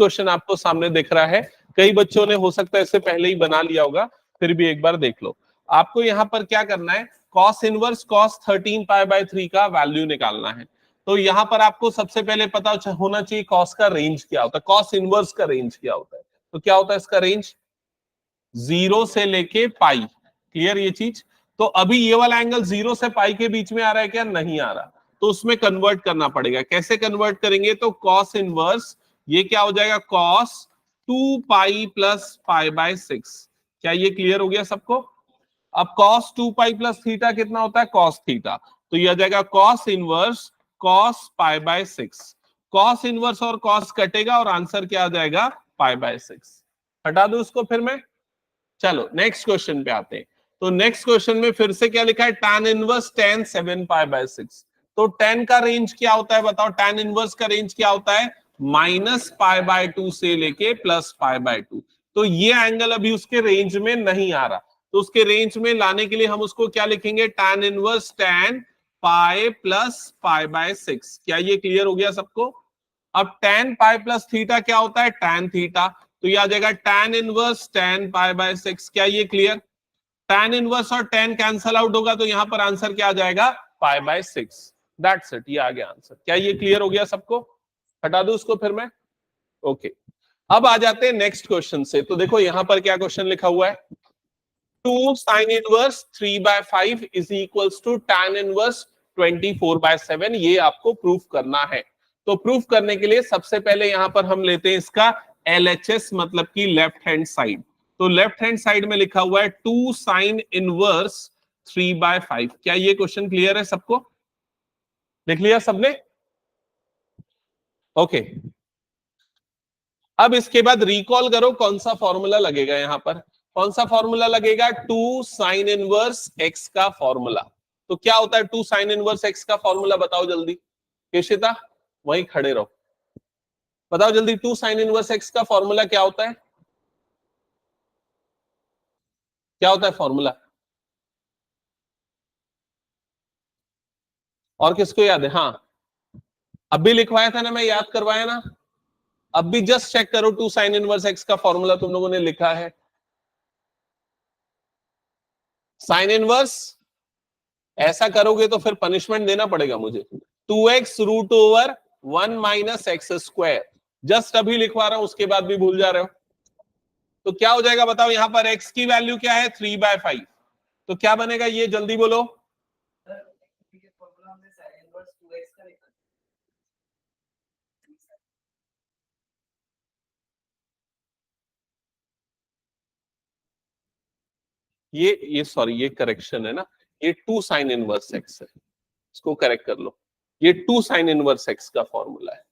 Question आपको सामने दिख रहा है, कई बच्चों ने हो सकता है इससे पहले ही बना लिया होगा, फिर भी एक बार देख लो। आपको यहाँ पर क्या करना है, cos इनवर्स cos 13π/3 का वैल्यू निकालना है। तो यहाँ पर आपको सबसे पहले पता होना चाहिए cos का रेंज क्या होता है, cos इनवर्स का रेंज क्या होता है। तो क्या होता है इसका रेंज, 0 से लेके पाई। क्लियर ये चीज। तो अभी ये वाला एंगल 0 से पाई के बीच में आ रहा है क्या, नहीं आ रहा, तो उसमें कन्वर्ट करना पड़ेगा। कैसे कन्वर्ट करेंगे, तो cos इनवर्स ये क्या हो जाएगा, cos 2π + π/6। क्या ये क्लियर हो गया सबको। अब cos 2π + थीटा कितना होता है, cos थीटा, तो ये आ जाएगा cos inverse cos π/6। cos inverse और cos कटेगा और आंसर क्या आ जाएगा, π/6। हटा दो उसको फिर मैं। चलो नेक्स्ट क्वेश्चन पे आते हैं। तो नेक्स्ट क्वेश्चन में फिर से क्या लिखा है, tan इनवर्स tan 7π/6। तो tan का रेंज क्या होता है बताओ, tan इनवर्स का रेंज क्या होता है, -π/2 से लेके +π/2। तो ये एंगल अभी उसके रेंज में नहीं आ रहा, तो उसके रेंज में लाने के लिए हम उसको क्या लिखेंगे, tan इनवर्स tan π + π/6। क्या ये क्लियर हो गया सबको। अब tan π + थीटा क्या होता है, tan थीटा, तो ये आ जाएगा tan इनवर्स tan π/6। क्या ये क्लियर। tan इनवर्स और tan कैंसल आउट होगा, तो यहां पर आंसर क्या आ जाएगा, π/6। दैट्स इट, ये आ गया आंसर। क्या ये क्लियर हो गया सबको। हटा दूं उसको फिर मैं। ओके, अब आ जाते हैं नेक्स्ट क्वेश्चन से। तो देखो यहां पर क्या क्वेश्चन लिखा हुआ है, 2 sin inverse 3/5 is equals to tan inverse 24/7। ये आपको प्रूफ करना है। तो प्रूफ करने के लिए सबसे पहले यहां पर हम लेते हैं इसका LHS, मतलब की लेफ्ट हैंड साइड। तो लेफ्ट हैंड साइड में लिखा हुआ है 2 sin इनवर्स 3/5। क्या ये क्वेश्चन क्लियर है सबको, लिख लिया सबने। ओके, अब इसके बाद रिकॉल करो कौन सा फॉर्मूला लगेगा, यहां पर कौन सा फॉर्मूला लगेगा, 2 sin इनवर्स x का फॉर्मूला। तो क्या होता है 2 sin इनवर्स x का फॉर्मूला, बताओ जल्दी। केशिता वहीं खड़े रहो, बताओ जल्दी, 2 sin इनवर्स x का फॉर्मूला क्या होता है, क्या होता है फॉर्मूला। और किसको याद है, हाँ अभी लिखवाया था ना, मैं याद करवाया ना। अब भी जस्ट चेक करो 2 sin इनवर्स x का फॉर्मूला तुम लोगों ने लिखा है। साइन इनवर्स ऐसा करोगे तो फिर पनिशमेंट देना पड़ेगा मुझे। 2x √1 - x²। जस्ट अभी लिखवा रहा हूं, उसके बाद भी भूल जा रहे हो। तो क्या हो जाएगा बताओ, यहां पर x की वैल्यू क्या है, 3/5। तो क्या बनेगा ये जल्दी बोलो। ये सॉरी, ये करेक्शन है ना, ये 2 sin इनवर्स x है, इसको करेक्ट कर लो। ये 2 sin इनवर्स x का फॉर्मूला है,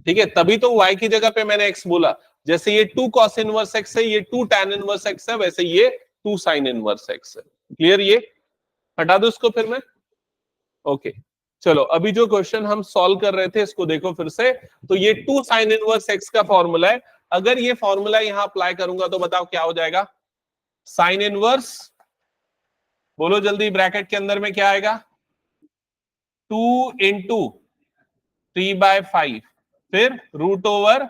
ठीक है। तभी तो y की जगह पे मैंने x बोला। जैसे ये 2 cos इनवर्स x है, ये 2 tan इनवर्स x है, वैसे ये 2 sin इनवर्स x है। क्लियर ये। हटा दो इसको फिर मैं। ओके, चलो अभी जो क्वेश्चन हम सॉल्व कर रहे थे इसको देखो फिर से। तो ये 2 sin इनवर्स x का फॉर्मूला है। अगर ये फॉर्मूला यहां अप्लाई करूंगा तो बताओ क्या हो जाएगा, साइन इनवर्स, बोलो जल्दी, ब्रैकेट के अंदर में क्या आएगा, 2 × 3/5, फिर √1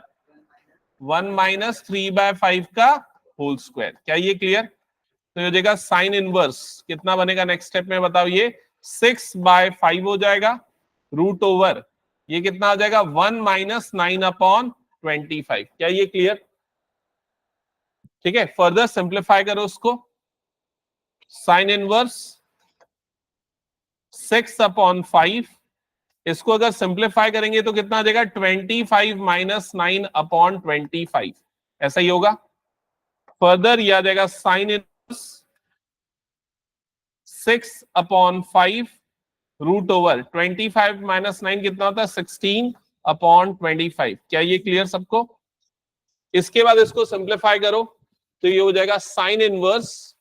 - 3/5 का होल स्क्वायर। क्या ये क्लियर। तो ये हो जाएगा साइन इनवर्स, कितना बनेगा नेक्स्ट स्टेप में बताओ, ये 6/5 हो जाएगा, √ ये कितना आ जाएगा, 1 - 9/25। क्या ये क्लियर। ठीक है, फर्दर सिंप्लीफाई करो उसको। साइन इनवर्स 6/5, इसको अगर सिंप्लीफाई करेंगे तो कितना आ जाएगा, 25 - 9/25। ऐसा ही होगा। फर्दर ये आ जाएगा साइन इनवर्स 6/5 √25 - 9 कितना होता है, 16/25। क्या ये क्लियर सबको। इसके बाद इसको सिंप्लीफाई करो तो ये हो जाएगा साइन इनवर्स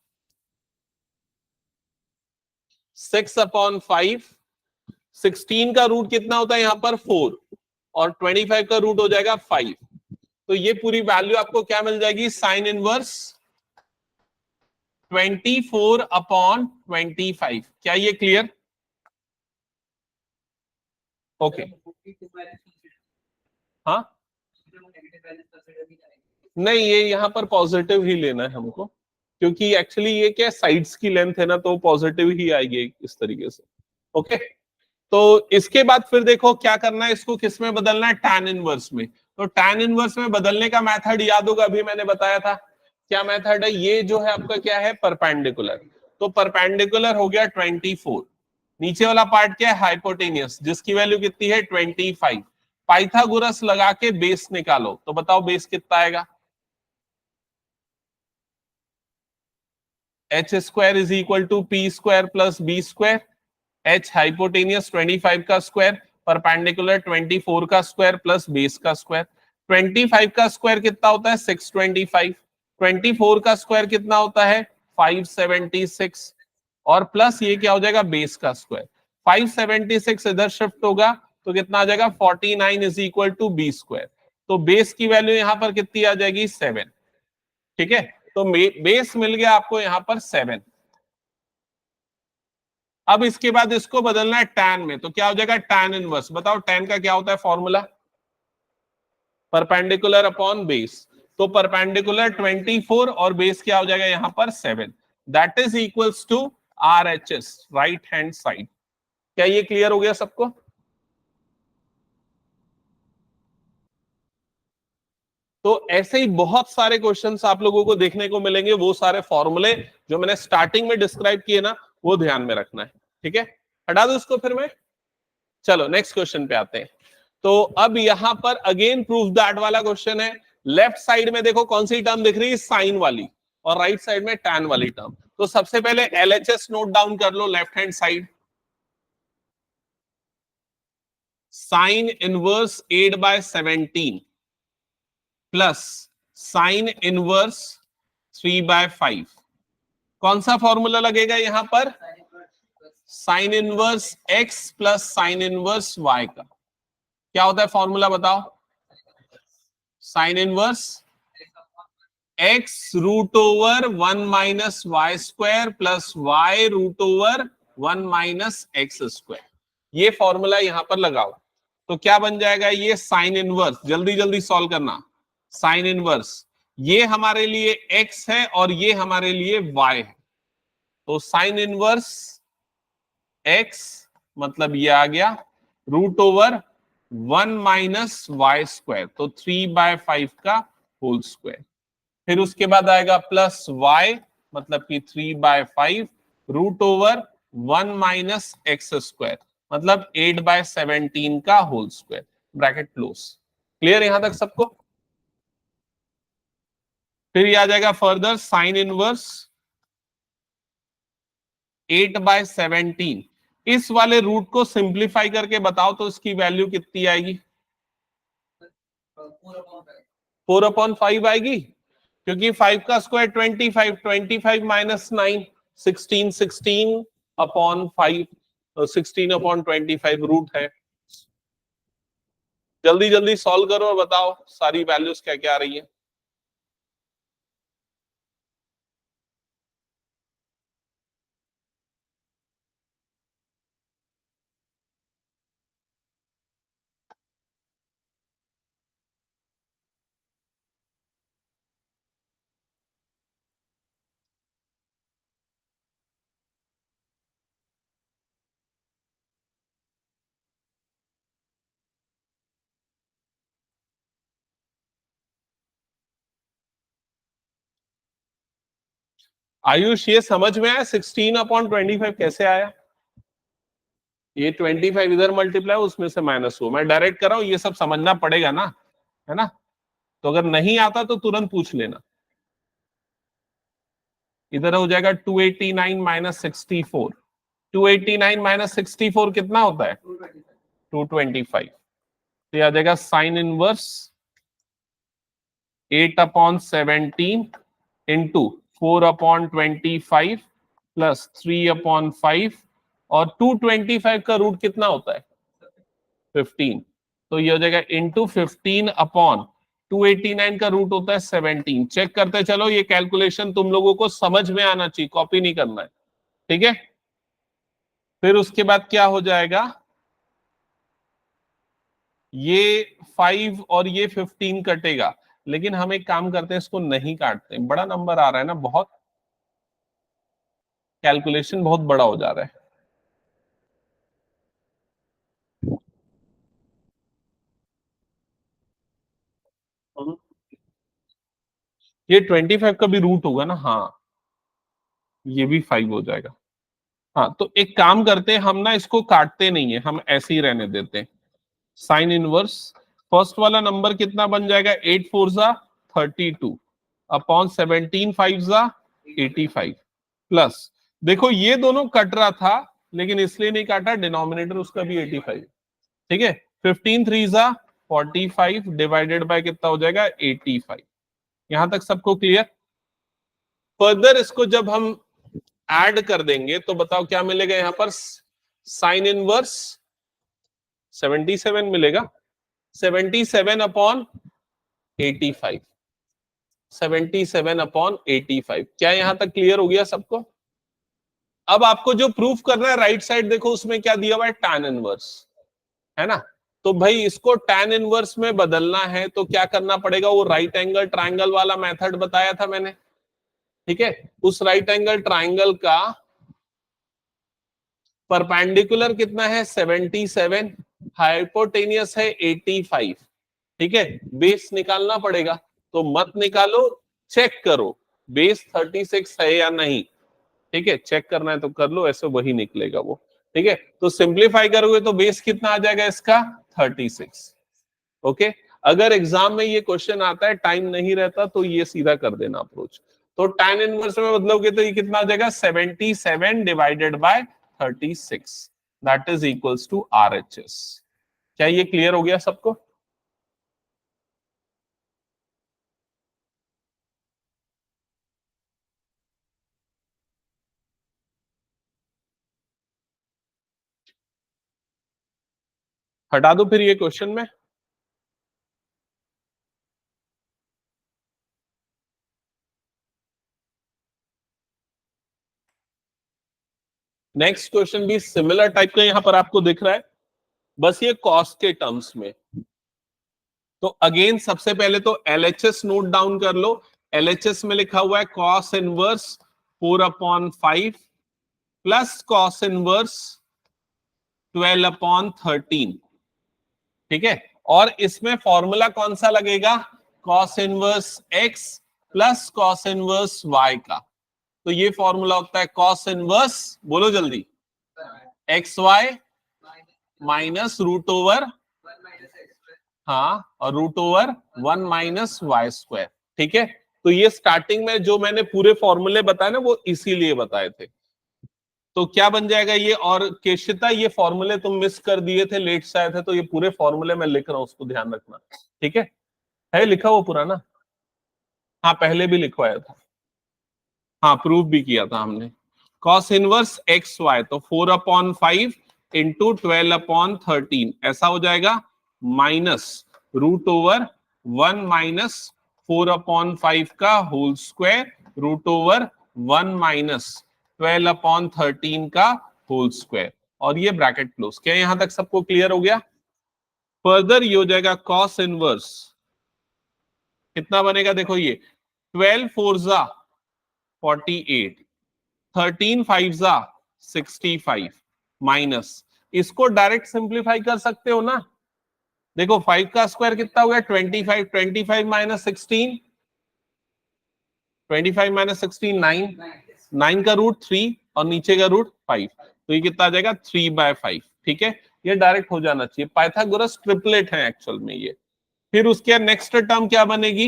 6/5, 16 का रूट कितना होता है यहां पर 4, और 25 का रूट हो जाएगा 5। तो ये पूरी वैल्यू आपको क्या मिल जाएगी, साइन इनवर्स 24/25। क्या ये क्लियर। ओके हाँ, नहीं, ये यहाँ पर पॉजिटिव ही लेना है हमको, क्योंकि एक्चुअली ये क्या साइड्स की लेंथ है ना, तो पॉजिटिव ही आएगी इस तरीके से। ओके, तो इसके बाद फिर देखो क्या करना है, इसको किस में बदलना है, tan इनवर्स में। तो tan इनवर्स में बदलने का मेथड याद होगा, अभी मैंने बताया था। क्या मेथड है, ये जो है आपका क्या है, परपेंडिकुलर। तो परपेंडिकुलर हो गया 24, नीचे वाला पार्ट क्या है, हाइपोटेनियस, जिसकी वैल्यू कितनी है 25। पाइथागोरस लगा के बेस निकालो, तो बताओ बेस कितना आएगा। H square is equal to P square plus B square. H hypotenuse 25 का स्क्वायर, परपेंडिकुलर 24 का स्क्वायर प्लस बेस का स्क्वायर। 25 का स्क्वायर कितना होता है 625, 24 का स्क्वायर कितना होता है 576, और प्लस ये क्या हो जाएगा बेस का स्क्वायर। 576 इधर शिफ्ट होगा तो कितना आ जाएगा 49 is equal to B square. तो बेस की वैल्यू यहां पर कितनी आ जाएगी 7। ठीक है, तो बेस मिल गया आपको यहां पर 7। अब इसके बाद इसको बदलना है tan में, तो क्या हो जाएगा tan इनवर्स। बताओ tan का क्या होता है फॉर्मूला, परपेंडिकुलर अपॉन बेस। तो परपेंडिकुलर 24 और बेस क्या हो जाएगा यहां पर 7, that is equals to RHS, right hand side. क्या ये क्लियर हो गया सबको। तो ऐसे ही बहुत सारे क्वेश्चंस आप लोगों को देखने को मिलेंगे, वो सारे फॉर्मूले जो मैंने स्टार्टिंग में डिस्क्राइब किए ना, वो ध्यान में रखना है। ठीक है, हटा दो उसको फिर मैं। चलो नेक्स्ट क्वेश्चन पे आते हैं। तो अब यहां पर अगेन प्रूफ दैट वाला क्वेश्चन है। लेफ्ट साइड में देखो कौन सी टर्म दिख रही है, साइन वाली, और राइट साइड में टैन वाली टर्म। तो सबसे पहले LHS नोट डाउन कर लो left hand side. Sine inverse 8/17 plus sine inverse 3/5। कौन सा फॉर्मूला लगेगा यहां पर, sine inverse x plus sine inverse y का क्या होता है फॉर्मूला बताओ। Sine inverse x root over 1 minus y square plus y root over 1 minus x square. ये फॉर्मूला यहां पर लगाओ, तो क्या बन जाएगा ये साइन इनवर्स। जल्दी जल्दी सॉल्व करना। साइन इनवर्स ये हमारे लिए x है और ये हमारे लिए y है, तो साइन इनवर्स x मतलब ये आ गया root over 1 minus y square, तो 3/5 का होल स्क्वायर। फिर उसके बाद आएगा प्लस y मतलब कि 3/5 root over 1 minus x square, मतलब 8/17 का whole square, bracket close. Clear यहां तक सबको। फिर ये आ जाएगा फर्दर साइन इनवर्स 8/17। इस वाले रूट को सिंप्लीफाई करके बताओ तो इसकी वैल्यू कितनी आएगी, 4/5 आएगी, क्योंकि 5 का स्क्वायर 25, 25 माइनस 9 16, 16/5, 16/25 रूट है। जल्दी जल्दी सॉल्व करो और बताओ सारी वैल्यूज क्या क्या आ रही है। आयुष ये समझ में आया 16/25 कैसे आया। ये 25 इधर मल्टीप्लाई उसमें से माइनस हो, मैं डायरेक्ट कर रहा हूं, ये सब समझना पड़ेगा ना, है ना। तो अगर नहीं आता तो तुरंत पूछ लेना। इधर हो जाएगा 289 माइनस 64, 289 माइनस 64 कितना होता है 225। तो आ जाएगा साइन इनवर्स 8/17 इंटू 4/25 प्लस 3/5, और 225 का रूट कितना होता है 15, तो ये हो जाएगा इंटू 15/289 का रूट होता है 17। चेक करते चलो, ये कैलकुलेशन तुम लोगों को समझ में आना चाहिए, कॉपी नहीं करना है। ठीक है, फिर उसके बाद क्या हो जाएगा ये 5 और ये 15 कटेगा, लेकिन हम एक काम करते हैं, इसको नहीं काटते, बड़ा नंबर आ रहा है ना, बहुत कैलकुलेशन बहुत बड़ा हो जा रहा है। ये 25 का भी रूट होगा ना, हाँ ये भी 5 हो जाएगा। हाँ तो एक काम करते हैं, हम ना इसको काटते नहीं है, हम ऐसे ही रहने देते हैं। साइन इनवर्स फर्स्ट वाला नंबर कितना बन जाएगा, 8 4 जा 32 अपॉन 17 5 जा 85 प्लस, देखो ये दोनों कट रहा था लेकिन इसलिए नहीं काटा, डिनोमिनेटर उसका भी 85, ठीक है। 15 3 जा 45 डिवाइडेड बाय कितना हो जाएगा 85। यहां तक सबको क्लियर। फर्दर इसको जब हम ऐड कर देंगे तो बताओ क्या मिलेगा, यहां पर साइन इनवर्स 77 मिलेगा, 77 अपॉन 85, 77 अपॉन 85। क्या यहां तक क्लियर हो गया सबको? अब आपको जो प्रूफ करना है, राइट साइड देखो उसमें क्या दिया हुआ है, tan इनवर्स, है ना। तो भाई इसको tan इनवर्स में बदलना है तो क्या करना पड़ेगा, वो राइट एंगल ट्राइंगल वाला मेथड बताया था मैंने, ठीक है। उस राइट एंगल ट्राइंगल का परपेंडिकुलर कितना है 77, हाइपोटेनियस है 85, ठीक है। बेस निकालना पड़ेगा, तो मत निकालो, चेक करो बेस 36 है या नहीं, ठीक है। चेक करना है तो कर लो, ऐसे वही निकलेगा वो, ठीक है। तो सिंप्लीफाई करोगे तो बेस कितना आ जाएगा इसका 36, ओके। अगर एग्जाम में ये क्वेश्चन आता है, टाइम नहीं रहता, तो ये सीधा कर देना अप्रोच। तो tan इनवर्स में बदलोगे तो ये कितना आ जाएगा 77 divided by 36, that is equals to RHS। क्या ये क्लियर हो गया सबको? हटा दो फिर ये क्वेश्चन में। नेक्स्ट क्वेश्चन भी सिमिलर टाइप का यहां पर आपको दिख रहा है, बस ये कॉस्ट के टर्म्स में। तो अगेन सबसे पहले तो LHS नोट डाउन कर लो। LHS में लिखा हुआ है cos inverse 4/5 plus cos inverse 12/13, ठीक है। और इसमें फॉर्मूला कौन सा लगेगा, cos inverse x plus cos inverse y का। तो ये फॉर्मूला होता है कॉस इनवर्स, बोलो जल्दी, XY माइनस रूट ओवर, हाँ, और root over 1 minus y square, ठीक है। तो ये स्टार्टिंग में जो मैंने पूरे फॉर्मूले बताए ना, वो इसीलिए बताए थे। तो क्या बन जाएगा ये, और केशिता ये फॉर्मूले तुम मिस कर दिए थे, लेट से आए थे, तो ये पूरे फॉर्मूले में लिख रहा हूं, उसको ध्यान रखना, ठीक है लिखा वो पूरा ना, हाँ पहले भी लिखवाया था, हाँ प्रूव भी किया था हमने। कॉस इनवर्स एक्स वाई, तो 4/5 इंटू 12/13 ऐसा हो जाएगा, माइनस रूट ओवर 1 माइनस 4/5 का whole square root over 1 minus 12/13 का होल स्क्वायर, और ये ब्रैकेट क्लोज। क्या यहां तक सबको क्लियर हो गया? फर्दर ये हो जाएगा कॉस इनवर्स, कितना बनेगा देखो, ये 12 4 जा 48, 13 5 जा 65 माइनस, इसको डायरेक्ट सिंप्लीफाई कर सकते हो ना। देखो 5 का स्क्वायर कितना हो गया 25, 25 माइनस 16, 25 माइनस 16 9, 9 का रूट 3 और नीचे का रूट 5, तो ये कितना आ जाएगा 3/5, ठीक है। ये डायरेक्ट हो जाना चाहिए, पाइथागोरस ट्रिपलेट है एक्चुअल में ये। फिर उसके नेक्स्ट टर्म क्या बनेगी,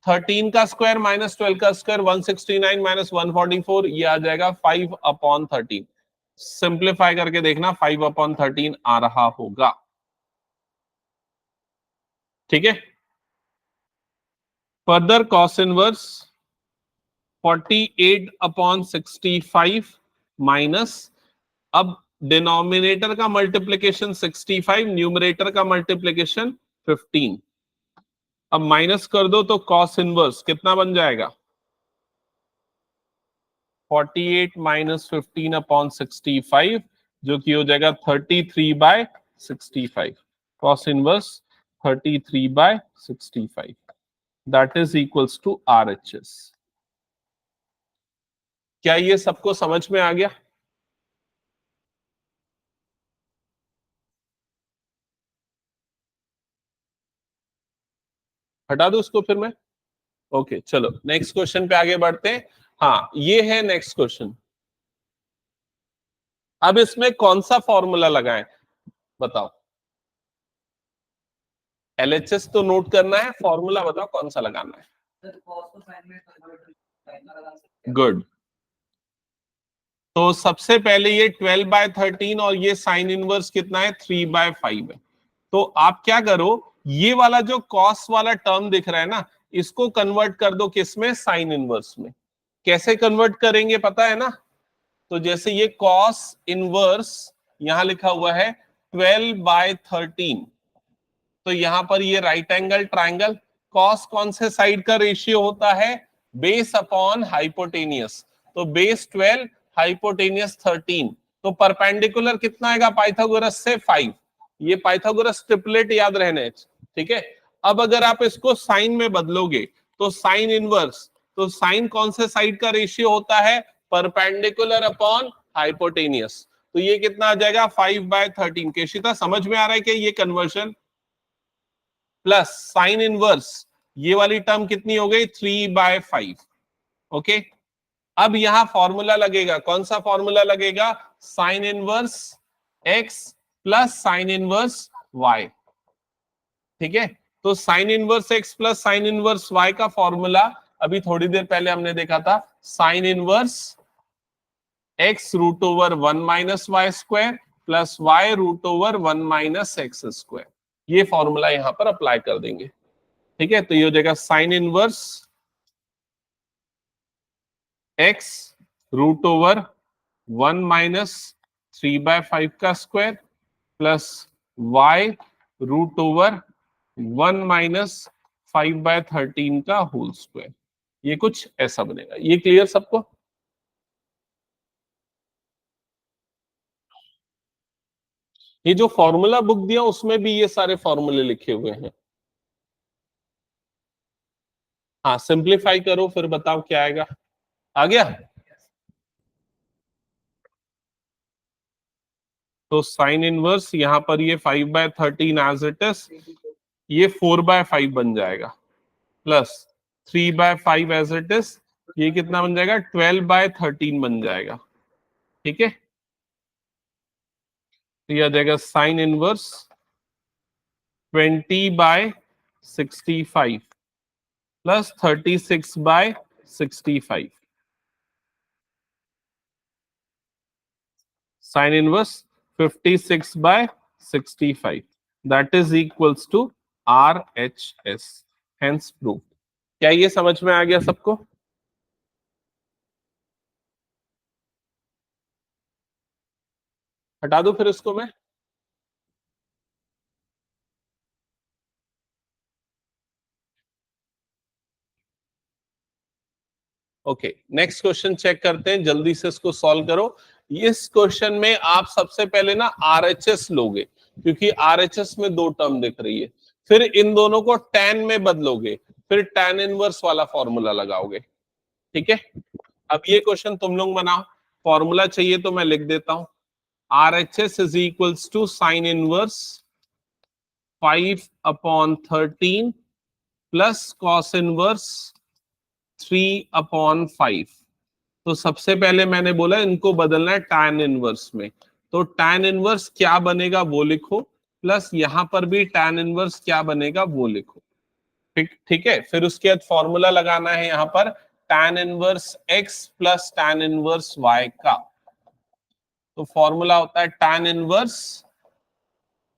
13 का स्क्वायर माइनस 12 का स्क्वायर 169 माइनस 144, ये आ जाएगा 5/13। सिंप्लीफाई करके देखना 5/13 आ रहा होगा, ठीक है। फर्दर कॉस इनवर्स 48/65 माइनस, अब डिनोमिनेटर का मल्टीप्लीकेशन 65, न्यूमरेटर का मल्टीप्लीकेशन 15, अब माइनस कर दो तो कॉस इनवर्स कितना बन जाएगा, 48 माइनस 15/65, जो कि हो जाएगा 33/5, 65, cos inverse 33/65, that is equals to RHS। क्या ये सबको समझ में आ गया? हटा दो उसको फिर मैं। ओके चलो नेक्स्ट क्वेश्चन पे आगे बढ़ते हैं। हाँ ये है नेक्स्ट क्वेश्चन। अब इसमें कौन सा फॉर्मूला लगाएं बताओ। एलएचएस तो नोट करना है, फॉर्मूला बताओ कौन सा लगाना है। गुड। तो सबसे पहले ये 12/13 और ये साइन इनवर्स कितना है 3/5 है। तो आप क्या करो, ये वाला जो कॉस वाला टर्म दिख रहा है ना, इसको कन्वर्ट कर दो किसमें, साइन इनवर्स में। कैसे कन्वर्ट करेंगे पता है ना? तो जैसे ये कॉस इनवर्स यहां लिखा हुआ है 12/13, तो यहां पर ये राइट एंगल ट्राइंगल, कॉस कौन से साइड का रेशियो होता है, बेस अपॉन हाइपोटेनियस। तो बेस 12, हाइपोटेनियस 13, तो परपेंडिकुलर कितना आएगा पाइथागोरस से 5। ये पाइथागोरस ट्रिपलेट याद रहने, ठीक है। अब अगर आप इसको साइन में बदलोगे तो साइन इनवर्स, तो साइन कौन से साइड का रेशियो होता है, परपेंडिकुलर अपॉन हाइपोटेनियस। तो ये कितना आ जाएगा 5/13। केशिता समझ में आ रहा है कि ये कन्वर्शन, प्लस साइन इनवर्स ये वाली टर्म कितनी हो गई 3/5। ओके, अब यहां फॉर्मूला लगेगा, कौन सा फॉर्मूला लगेगा, sign inverse x plus sine inverse y। ठीक है, तो sign inverse x plus sine inverse y का फॉर्मूला अभी थोड़ी देर पहले हमने देखा था, sign inverse x √1 - y² plus y √1 - x²। ये फॉर्मूला यहां पर अप्लाई कर देंगे। ठीक है, तो ये हो जाएगा साइन इनवर्स x √1 - 3/5 का स्क्वायर प्लस y √1 - 5/13 का होल स्क्वायर। ये कुछ ऐसा बनेगा। ये क्लियर सबको? ये जो फॉर्मूला बुक दिया उसमें भी ये सारे फॉर्मूले लिखे हुए हैं। हाँ सिंप्लीफाई करो फिर बताओ क्या आएगा। आ गया? तो साइन इनवर्स यहां पर ये 5/13 एज इट इज, ये 4/5 बन जाएगा, प्लस 3/5 एज इट इज, ये कितना बन जाएगा 12/13 बन जाएगा। ठीक है, तो यह आ जाएगा sine inverse 20/65 plus 36/65, sine inverse 56/65, that is equals to RHS, hence proof. क्या ये समझ में आ गया सबको? हटा दो फिर इसको मैं। ओके नेक्स्ट क्वेश्चन चेक करते हैं, जल्दी से इसको सॉल्व करो। इस क्वेश्चन में आप सबसे पहले ना आरएचएस लोगे, क्योंकि आरएचएस में दो टर्म दिख रही है, फिर इन दोनों को tan में बदलोगे, फिर tan इनवर्स वाला फॉर्मूला लगाओगे। ठीक है, अब ये क्वेश्चन तुम लोग बनाओ, फॉर्मूला चाहिए तो मैं लिख देता हूं। RHS is equals to sine inverse 5/13 plus cos inverse 3/5। तो सबसे पहले मैंने बोला इनको बदलना है tan इनवर्स में, तो tan इनवर्स क्या बनेगा वो लिखो, प्लस यहां पर भी tan इनवर्स क्या बनेगा वो लिखो। ठीक ठीक है, फिर उसके बाद फॉर्मूला लगाना है यहां पर tan inverse x plus tan inverse y का। तो फॉर्मूला होता है tan inverse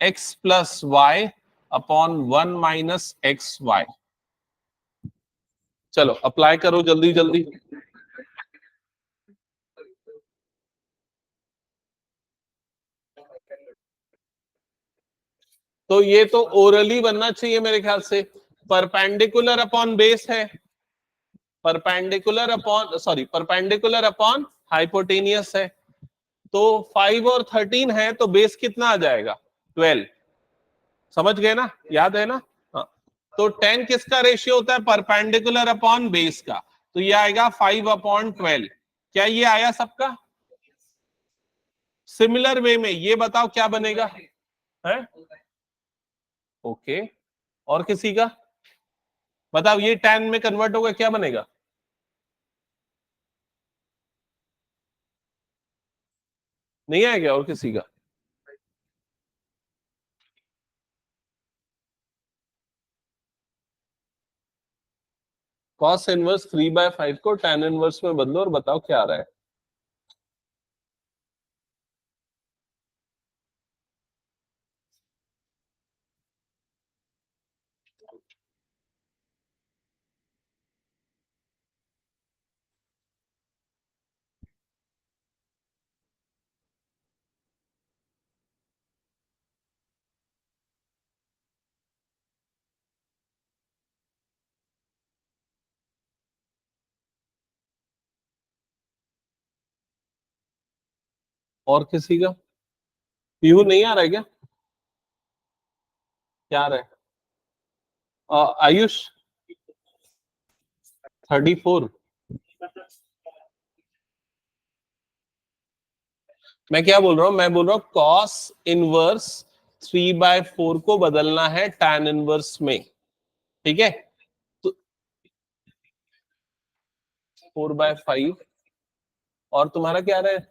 x plus y upon 1 - xy। चलो अप्लाई करो जल्दी जल्दी। तो ये तो ओरली बनना चाहिए मेरे ख्याल से। परपेंडिकुलर अपॉन बेस है, परपेंडिकुलर अपॉन हाइपोटेनियस है। तो 5 और 13 है तो बेस कितना आ जाएगा 12, समझ गए ना, याद है ना? हाँ, तो 10 किसका रेशियो होता है? परपेंडिकुलर अपॉन बेस का, तो ये आएगा 5/12। क्या ये आया सबका? सिमिलर वे में ये बताओ क्या बनेगा है? ओके, और किसी का बताओ, ये 10 में कन्वर्ट होगा क्या बनेगा? नहीं आएगा, और किसी का? कॉस इनवर्स 3/5 को tan इनवर्स में बदलो और बताओ क्या आ रहा है। और किसी का? पीहू नहीं आ रहा है क्या? क्या आ रहा है? आयुष 34। मैं क्या बोल रहा हूँ, मैं बोल रहा हूँ कॉस इनवर्स 3/4 को बदलना है tan इनवर्स में, ठीक है? तो 4/5, और तुम्हारा क्या रहा है?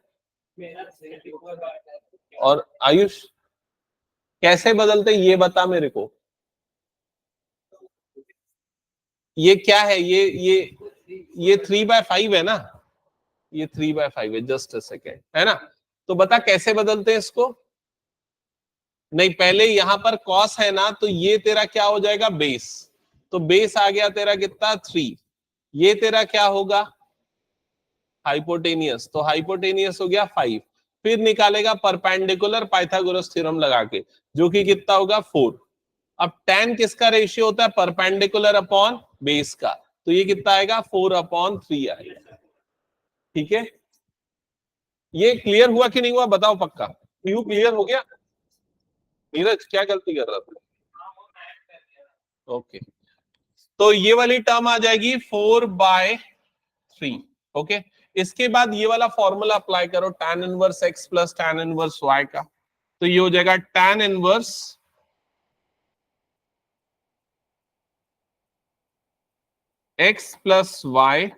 और आयुष कैसे बदलते ये बता मेरे को। ये क्या है? ये 3/5 है ना? ये 3/5 है, जस्ट अ सेकेंड, है ना? तो बता कैसे बदलते हैं इसको। नहीं, पहले यहां पर कॉस है ना, तो ये तेरा क्या हो जाएगा? बेस। तो बेस आ गया तेरा कितना? 3। ये तेरा क्या होगा? हाइपोटेनियस, तो हाइपोटेनियस हो गया 5। फिर निकालेगा परपेंडिकुलर पाइथागोरस थ्योरम लगा के, जो कि कितना होगा? 4। अब tan किसका रेशियो होता है? परपेंडिकुलर अपॉन बेस का, तो ये कितना आएगा? 4/3 आएगा, ठीक है? ये क्लियर हुआ कि नहीं हुआ बताओ पक्का। यू क्लियर हो गया? नीरज क्या गलती कर रहा था? ओके, तो ये वाली टर्म आ जाएगी 4/3। ओके, इसके बाद ये वाला फॉर्मूला अप्लाई करो, tan inverse x plus tan inverse y का, तो ये हो जाएगा tan inverse x plus y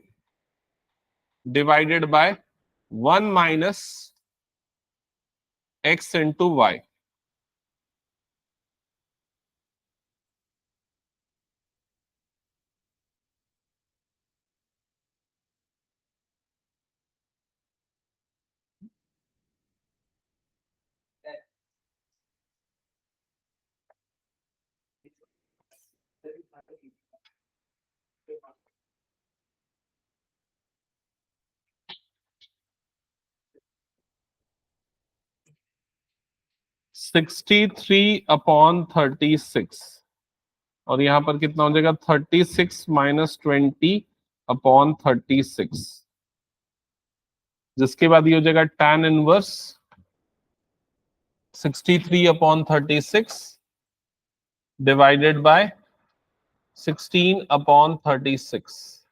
divided by 1 minus x into y. 63/36, और यहां पर कितना हो जाएगा? 36 माइनस 20/36, जिसके बाद ये हो जाएगा tan inverse 63/36 divided by 16/36।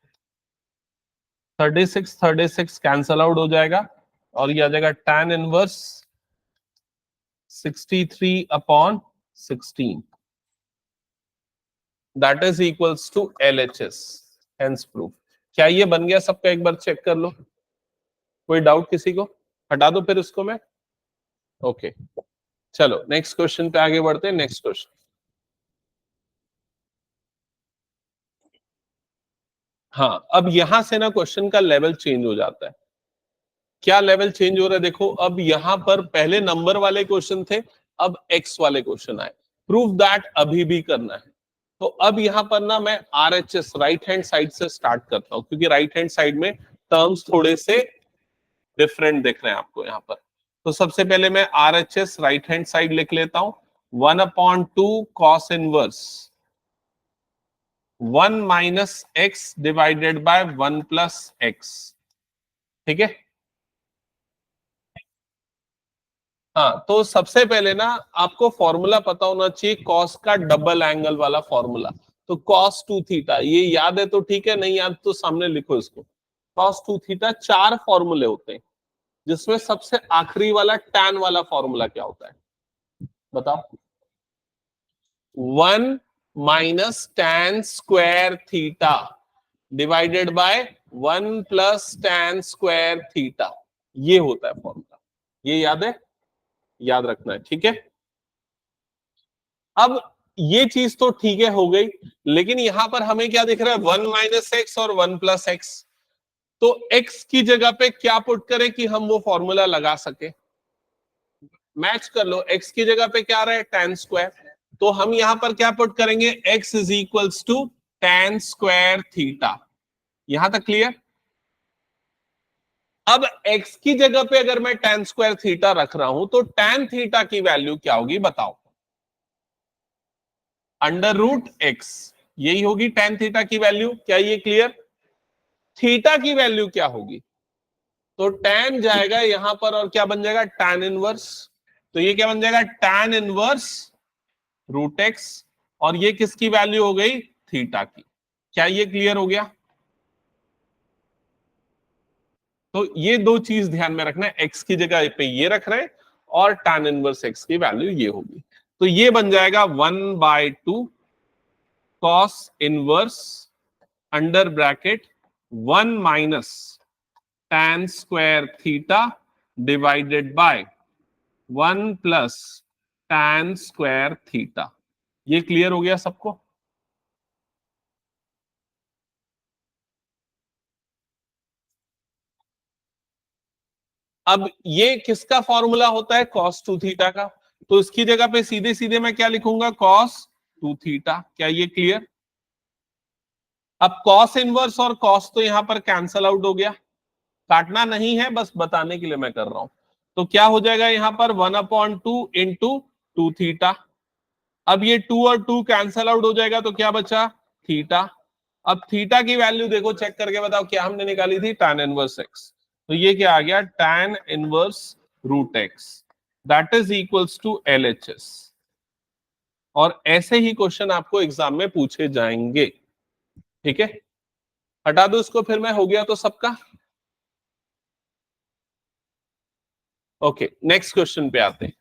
36 cancel out हो जाएगा, और ये आ जाएगा tan inverse 63/16, that is equals to LHS, hence proof. क्या ये बन गया सबका? एक बार चेक कर लो, कोई डाउट किसी को? हटा दो फिर उसको मैं। ओके, चलो नेक्स्ट क्वेश्चन पे आगे बढ़ते हैं। नेक्स्ट क्वेश्चन, हाँ, अब यहां से ना क्वेश्चन का लेवल चेंज हो जाता है। क्या लेवल चेंज हो रहा है? देखो, अब यहां पर पहले नंबर वाले क्वेश्चन थे, अब एक्स वाले क्वेश्चन आए। प्रूफ दैट अभी भी करना है। तो अब यहां पर ना मैं RHS राइट हैंड साइड से स्टार्ट करता हूं, क्योंकि राइट हैंड साइड में टर्म्स थोड़े से डिफरेंट दिख रहे हैं आपको यहां पर। तो सबसे पहले मैं RHS राइट हैंड साइड लिख लेता हूं। 1/2 cos inverse 1 minus x divided by 1 plus x, ठीक है? हाँ, तो सबसे पहले ना आपको फॉर्मूला पता होना चाहिए कॉस का डबल एंगल वाला फॉर्मूला। तो कॉस 2 थीटा ये याद है तो ठीक है, नहीं याद तो सामने लिखो इसको। कॉस 2 थीटा 4 फॉर्मूले होते हैं, जिसमें सबसे आखिरी वाला टैन वाला फॉर्मूला क्या होता है बताओ? 1 minus tan square theta divided by 1 plus tan square theta, ये होता है फॉर्मूला। ये याद है, याद रखना है, ठीक है। अब ये चीज तो ठीक है, हो गई। लेकिन यहां पर हमें क्या दिख रहा है? 1 माइनस एक्स और 1 प्लस एक्स। तो एक्स की जगह पे क्या पुट करें कि हम वो फॉर्मूला लगा सके? मैच कर लो। एक्स की जगह पे क्या आ रहा है? tan square. तो हम यहां पर क्या पुट करेंगे? x is equals to tan square theta. यहां तक क्लियर? अब x की जगह पे अगर मैं tan स्क्वायर थीटा रख रहा हूं तो tan थीटा की वैल्यू क्या होगी बताओ? अंडर रूट एक्स, यही होगी tan थीटा की वैल्यू। क्या ये क्लियर? थीटा की वैल्यू क्या होगी? तो tan जाएगा यहां पर और क्या बन जाएगा? tan inverse. तो ये क्या बन जाएगा? tan inverse root x. और ये किसकी वैल्यू हो गई? थीटा की। क्या ये क्लियर हो गया? तो ये दो चीज ध्यान में रखना है, एक्स की जगह पे ये रख रहे हैं और tan इनवर्स एक्स की वैल्यू ये होगी। तो ये बन जाएगा 1/2 cos inverse under bracket 1 minus tan square theta divided by 1 plus tan square theta. ये क्लियर हो गया सबको? अब ये किसका फॉर्मूला होता है? cos 2 थीटा का। तो इसकी जगह पे सीधे सीधे मैं क्या लिखूंगा? cos 2 theta. क्या ये क्लियर? अब cos इनवर्स और cos तो यहां पर कैंसल आउट हो गया, काटना नहीं है, बस बताने के लिए मैं कर रहा हूं। तो क्या हो जाएगा यहां पर? 1/2 इंटू 2 थीटा। अब ये 2 और 2 कैंसल आउट हो जाएगा तो क्या बचा? थीटा। अब थीटा की वैल्यू देखो, चेक करके बताओ क्या हमने निकाली थी? tan inverse x. तो ये क्या आ गया? tan inverse root x that is equals to LHS। और ऐसे ही क्वेश्चन आपको एग्जाम में पूछे जाएंगे, ठीक है। हटा दो इसको फिर मैं, हो गया तो सबका। ओके, नेक्स्ट क्वेश्चन पे आते हैं।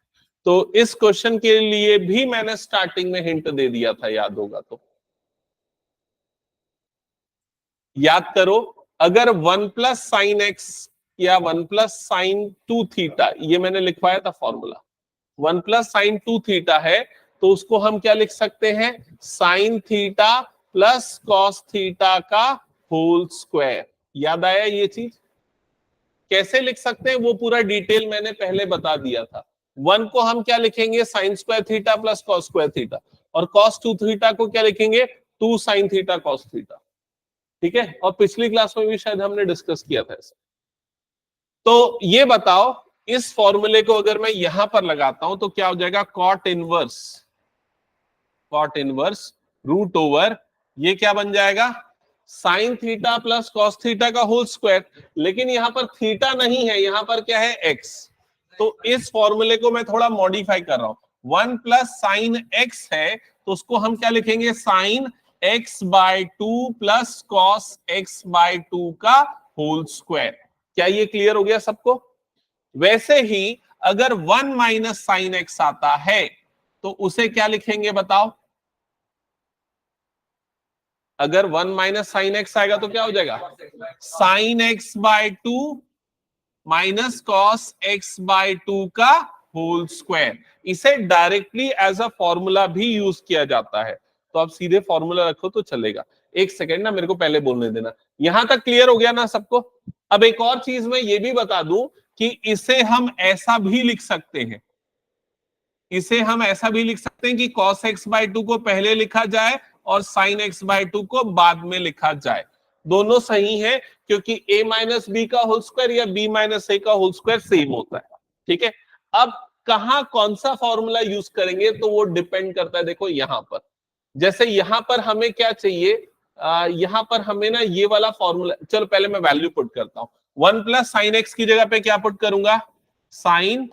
तो इस क्वेश्चन के लिए भी मैंने स्टार्टिंग में हिंट दे दिया था, याद होगा तो याद करो। अगर 1 प्लस साइन एक्स या 1 प्लस साइन 2 थीटा, ये मैंने लिखवाया था फॉर्मूला, 1 प्लस साइन 2 थीटा है, तो उसको हम क्या लिख सकते हैं? Sine theta plus cos theta का होल स्क्वायर। याद आया ये चीज? कैसे लिख सकते हैं वो पूरा डिटेल मैंने पहले बता दिया था। 1 को हम क्या लिखेंगे? Sign square theta plus cos square theta. और कॉस 2 थीटा को क्या लिखेंगे? 2 साइन थीटा कॉस थीटा, ठीक है। और पिछली क्लास में भी शायद हमने डिस्कस किया था ऐसा। तो ये बताओ, इस फॉर्मूले को अगर मैं यहां पर लगाता हूं तो क्या हो जाएगा? कॉट इनवर्स रूट ओवर, ये क्या बन जाएगा? Sine theta plus cos theta का होल स्क्वायर। लेकिन यहां पर थीटा नहीं है, यहां पर क्या है? एक्स। तो इस फॉर्मूले को मैं थोड़ा मॉडिफाई कर रहा हूं। 1 प्लस साइन एक्स है तो उसको हम क्या लिखेंगे? Sign x/2 plus cos x/2 का होल स्क्वायर। क्या ये क्लियर हो गया सबको? वैसे ही अगर 1 माइनस साइन एक्स आता है तो उसे क्या लिखेंगे बताओ? अगर 1 माइनस साइन एक्स आएगा तो क्या हो जाएगा? Sign x/2 minus cos x/2 का होल स्क्वायर। इसे डायरेक्टली एज अ फॉर्मूला भी यूज किया जाता है। तो आप सीधे फॉर्मूला रखो तो चलेगा। एक सेकेंड ना, मेरे को पहले बोलने देना। यहां तक क्लियर हो गया ना सबको? अब एक और चीज मैं ये भी बता दूं कि इसे हम ऐसा भी लिख सकते हैं, इसे हम ऐसा भी लिख सकते हैं कि cos x/2 को पहले लिखा जाए और sin x/2 को बाद में लिखा जाए। दोनों सही है, क्योंकि a माइनस बी का होल स्क्वायर या b माइनस ए का होल स्क्वायर सेम होता है, ठीक है। अब कहां कौन सा फॉर्मूला यूज करेंगे तो वो डिपेंड करता है। देखो यहां पर, जैसे यहां पर हमें क्या चाहिए? यहां पर हमें ना ये वाला फॉर्मूला, चलो पहले मैं वैल्यू पुट करता हूं। 1 प्लस साइन एक्स की जगह पे क्या पुट करूंगा? Sign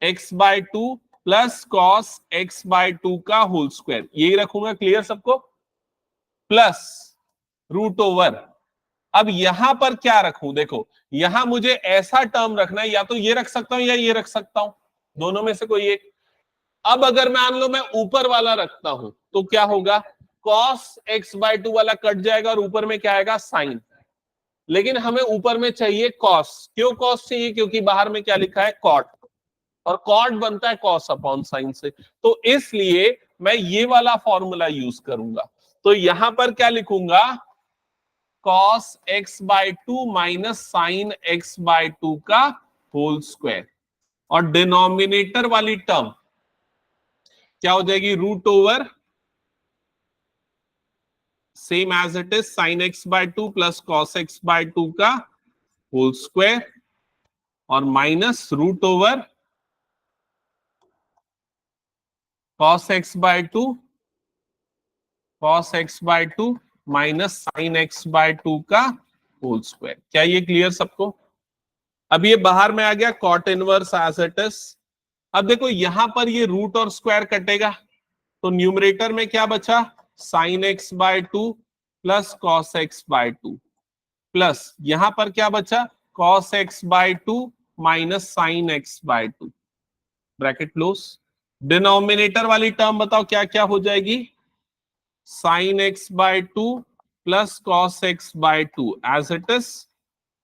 x/2 plus cos x/2 का होल स्क्वायर, यही रखूंगा, क्लियर सबको, प्लस रूट ओवर। अब यहां पर क्या रखूं, देखो यहां मुझे ऐसा टर्म रखना है, या तो ये रख सकता हूं या ये रख सकता हूं, दोनों में से कोई एक। अब अगर मान लो मैं ऊपर वाला रखता हूं तो क्या होगा, cos x/2 वाला कट जाएगा और ऊपर में क्या आएगा, साइन। लेकिन हमें ऊपर में चाहिए cos, क्यों cos चाहिए, क्योंकि बाहर में क्या लिखा है, cot, और cot बनता है cos अपॉन साइन से, तो इसलिए मैं ये वाला फॉर्मूला यूज करूंगा। तो यहां पर क्या लिखूंगा, cos x/2 minus sine x/2 का होल स्क्वायर, और डिनोमिनेटर वाली टर्म क्या हो जाएगी, root over same as it is sine x/2 plus cos x/2 का होल स्क्वायर, और minus root over cos x/2 minus sine x/2 का होल स्क्वायर। क्या ये क्लियर सबको? अब ये बाहर में आ गया cot inverse as it is. अब देखो यहां पर ये रूट और स्क्वायर कटेगा, तो न्यूमरेटर में क्या बचा, sign x/2 plus cos x/2, plus यहां पर क्या बचा, cos x/2 minus sine x/2, bracket close. Denominator वाली टर्म बताओ क्या क्या हो जाएगी, sine x/2 plus cos x/2 as it is,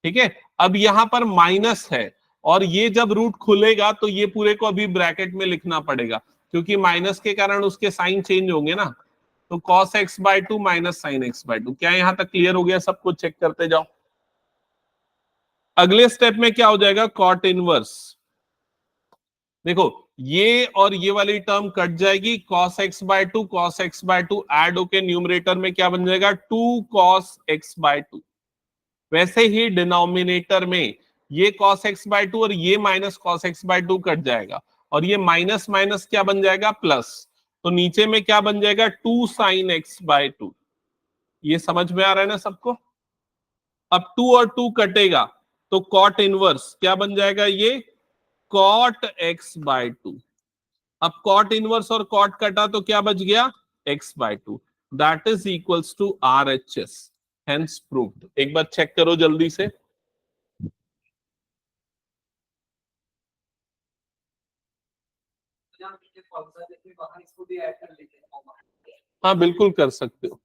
ठीक है। अब यहां पर माइनस है, और ये जब रूट खुलेगा तो ये पूरे को अभी ब्रैकेट में लिखना पड़ेगा, क्योंकि माइनस के कारण उसके साइन चेंज होंगे ना। तो cos x/2 minus sine x/2, क्या यहां तक क्लियर हो गया? सब कुछ चेक करते जाओ। अगले स्टेप में क्या हो जाएगा, कॉट इनवर्स। देखो ये और ये वाली टर्म कट जाएगी, cos x/2 ऐड होके न्यूमरेटर में क्या बन जाएगा, 2 cos x/2। वैसे ही डिनोमिनेटर में ये cos x/2 और ये माइनस cos x/2 कट जाएगा, और ये माइनस माइनस क्या बन जाएगा, प्लस। तो नीचे में क्या बन जाएगा, 2 sin x/2। ये समझ में आ रहा है ना सबको? अब 2 और 2 कटेगा तो कॉट इनवर्स क्या बन जाएगा, ये cot x/2। अब कॉट इनवर्स और कॉट कटा तो क्या बच गया, x/2, that is equals to RHS, hence proved. एक बार चेक करो जल्दी से। हाँ बिल्कुल कर सकते हो।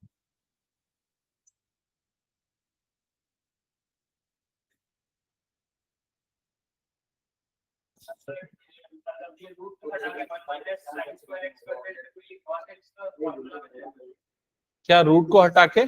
क्या रूट को हटा के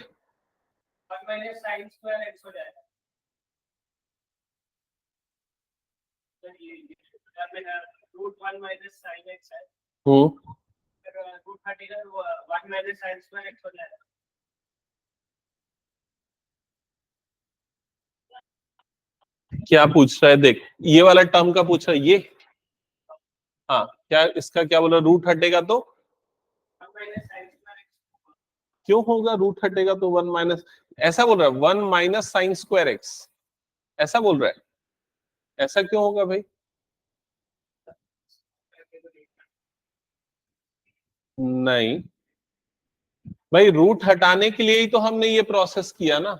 क्या पूछ रहा है, देख ये वाला टर्म का पूछ रहा है ये। हाँ क्या इसका क्या बोला, रूट हटेगा तो क्यों होगा, रूट हटेगा तो 1 माइनस, ऐसा बोल रहा है 1 माइनस साइन स्क्वायर एक्स, ऐसा बोल रहा है, ऐसा क्यों होगा भाई? नहीं भाई, रूट हटाने के लिए ही तो हमने ये प्रोसेस किया ना,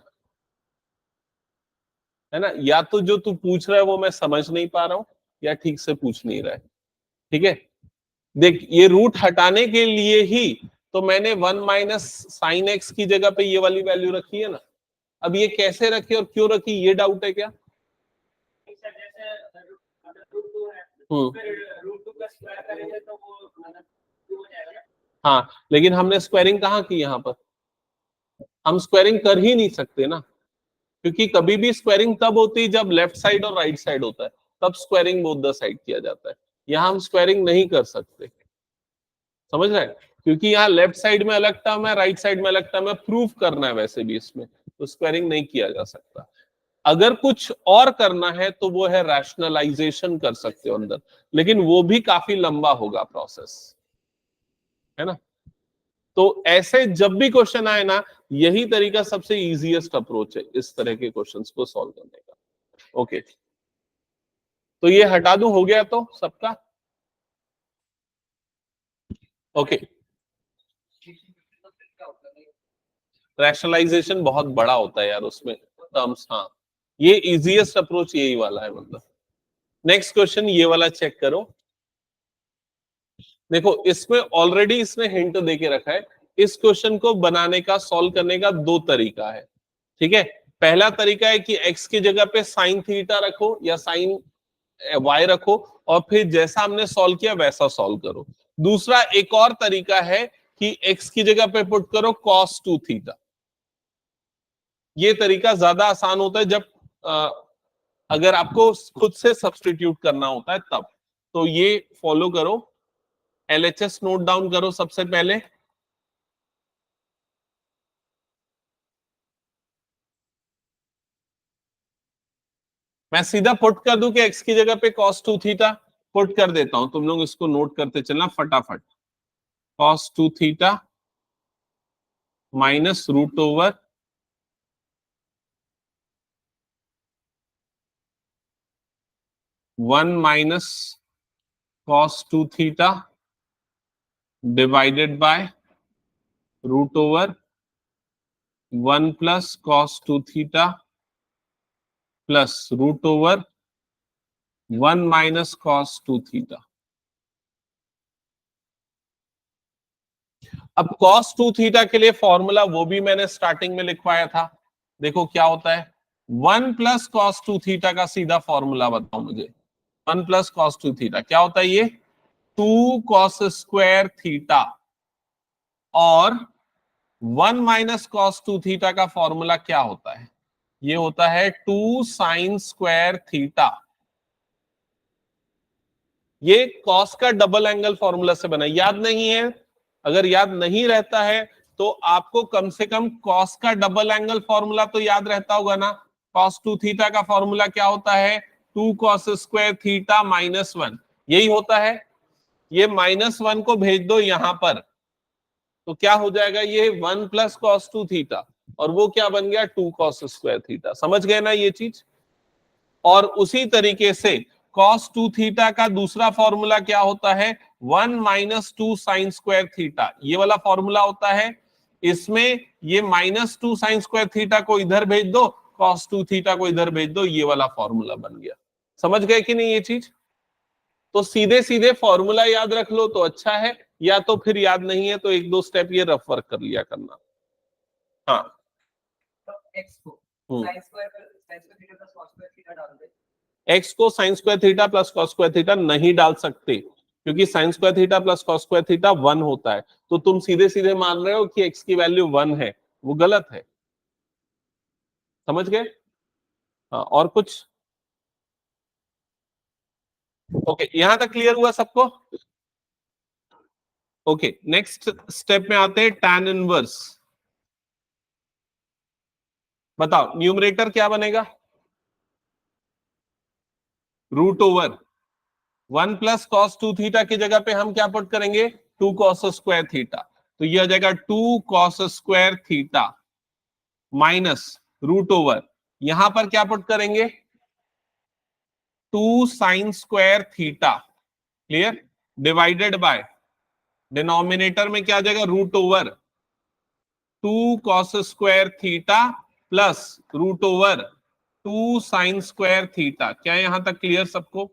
है ना। या तो जो तू पूछ रहा है वो मैं समझ नहीं पा रहा हूं, या ठीक से पूछ नहीं रहा है, ठीक है। देख ये रूट हटाने के लिए ही तो मैंने 1 माइनस साइन एक्स की जगह पे ये वाली वैल्यू रखी है ना। अब ये कैसे रखी और क्यों रखी, ये डाउट है क्या? हाँ लेकिन हमने स्क्वायरिंग कहाँ की, यहाँ पर हम स्क्वायरिंग कर ही नहीं सकते ना, क्योंकि कभी भी स्क्वायरिंग तब होती है जब लेफ्ट साइड और राइट साइड होता है, तब स्क्वायरिंग बोथ द साइड किया जाता है। यहाँ हम स्क्वायरिंग नहीं कर सकते, समझ रहे हैं, क्योंकि यहाँ लेफ्ट साइड में अलग टर्म है, राइट साइड में अलग टर्म है, प्रूफ करना है वैसे भी इसमें, तो स्क्वायरिंग नहीं किया जा सकता। अगर कुछ और करना है तो वो है रैशनलाइजेशन कर सकते हो अंदर, लेकिन वो भी काफी लंबा होगा प्रोसेस, है ना। तो ऐसे जब भी क्वेश्चन आए ना, यही तरीका सबसे इजीएस्ट अप्रोच है इस तरह के क्वेश्चंस को सॉल्व करने का। ओके तो ये हटा दूं, हो गया तो सबका। ओके, रैशनलाइजेशन बहुत बड़ा होता है यार उसमें टर्म्स। हाँ, ये इजीएस्ट अप्रोच यही वाला है मतलब। नेक्स्ट क्वेश्चन ये वाला चेक करो। देखो इसमें ऑलरेडी इसने हिंट दे के रखा है। इस क्वेश्चन को बनाने का, सॉल्व करने का दो तरीका है, ठीक है। पहला तरीका है कि x की जगह पे साइन थीटा रखो या साइन y रखो और फिर जैसा हमने सॉल्व किया वैसा सॉल्व करो। दूसरा एक और तरीका है कि x की जगह पे पुट करो cos 2 थीटा। ये तरीका ज्यादा आसान होता है जब अगर आपको खुद से सब्स्टिट्यूट करना होता है तब। तो ये फॉलो करो। LHS नोट डाउन करो सबसे पहले। मैं सीधा पुट कर दूं कि x की जगह पे cos 2 थीटा? पुट कर देता हूं, तुम लोग इसको नोट करते चलना फटाफट। cos 2 theta minus root over 1 minus cos 2 theta divided by root over 1 plus cos 2 theta plus root over 1 minus cos 2 theta. अब cos 2 थीटा के लिए फॉर्मूला वो भी मैंने स्टार्टिंग में लिखवाया था। देखो क्या होता है, 1 प्लस cos 2 थीटा का सीधा फॉर्मूला बताओ मुझे। 1 प्लस cos 2 थीटा क्या होता है? ये 2 cos स्क्वायर थीटा। और 1 माइनस cos 2 थीटा का फॉर्मूला क्या होता है? ये होता है 2 साइन स्क्वायर थीटा। ये कॉस का डबल एंगल फॉर्मूला से बना, याद नहीं है? अगर याद नहीं रहता है तो आपको कम से कम कॉस का डबल एंगल फॉर्मूला तो याद रहता होगा ना। कॉस 2 थीटा का फॉर्मूला क्या होता है? 2 कॉस स्क्वायर थीटा माइनस 1, यही होता है। ये माइनस 1 को भेज दो यहां पर तो क्या हो जाएगा? ये 1 प्लस कॉस 2 थीटा और वो क्या बन गया? 2 कॉस स्क्वायर थीटा। समझ गए ना ये चीज? और उसी तरीके से cos 2 थीटा का दूसरा फॉर्मूला क्या होता है? 1 माइनस 2 साइन स्क्वायर थीटा, ये वाला फॉर्मूला होता है। इसमें ये माइनस 2 साइन स्क्वायर थीटा को इधर भेज दो, cos 2 थीटा को इधर भेज दो, ये वाला फॉर्मूला बन गया। समझ गए कि नहीं ये चीज? तो सीधे सीधे फॉर्मूला याद रख लो तो अच्छा है, या तो फिर याद नहीं है तो एक दो स्टेप ये रफ वर्क कर लिया करना। हाँ, एक्स को sign square theta plus cos square theta नहीं डाल सकते, क्योंकि sign square theta plus cos square theta 1 होता है। तो तुम सीधे सीधे मान रहे हो कि एक्स की वैल्यू 1 है, वो गलत है। समझ गए? हाँ, और कुछ? ओके, यहां तक क्लियर हुआ सबको? ओके, नेक्स्ट स्टेप में आते हैं tan इनवर्स। बताओ न्यूमरेटर क्या बनेगा? Root over 1 plus cos 2 theta की जगह पे हम क्या पुट करेंगे? 2 कॉस स्क्वायर थीटा। तो ये आ जाएगा 2 cos square theta minus root over, यहां पर क्या पुट करेंगे? 2 sine square theta. Clear? Divided by denominator में क्या आ जाएगा? Root over 2 cos square theta plus root over 2 sine square theta. क्या यहां तक क्लियर सबको?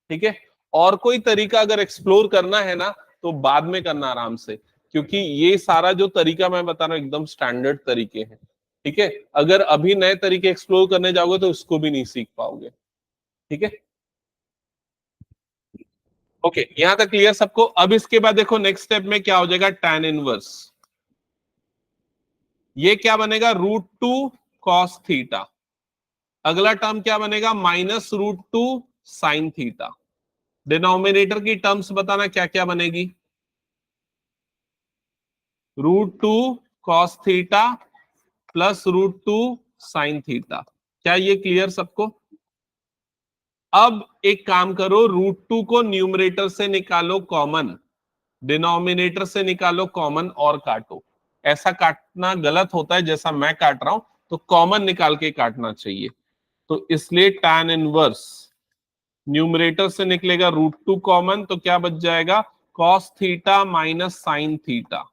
ठीक है। और कोई तरीका अगर एक्सप्लोर करना है ना तो बाद में करना आराम से, क्योंकि ये सारा जो तरीका मैं बता रहा हूं एकदम स्टैंडर्ड तरीके हैं। ठीक है, अगर अभी नए तरीके एक्सप्लोर करने जाओगे तो इसको भी नहीं सीख पाओगे। ठीक है, ओके, यहां तक क्लियर सबको? अब इसके बाद देखो नेक्स्ट स्टेप में क्या हो जाएगा? tan inverse. ये क्या बनेगा? √2 cos थीटा। अगला टर्म क्या बनेगा? -√2 sin थीटा। डिनोमिनेटर की टर्म्स बताना क्या क्या बनेगी? √2 cos theta plus √2 sin theta. क्या ये क्लियर सबको? अब एक काम करो, √2 को न्यूमरेटर से निकालो कॉमन, डिनोमिनेटर से निकालो कॉमन और काटो। ऐसा काटना गलत होता है जैसा मैं काट रहा हूं, तो कॉमन निकाल के काटना चाहिए। तो इसलिए tan इनवर्स न्यूमरेटर से निकलेगा √2 कॉमन, तो क्या बच जाएगा? Cos theta minus sine theta,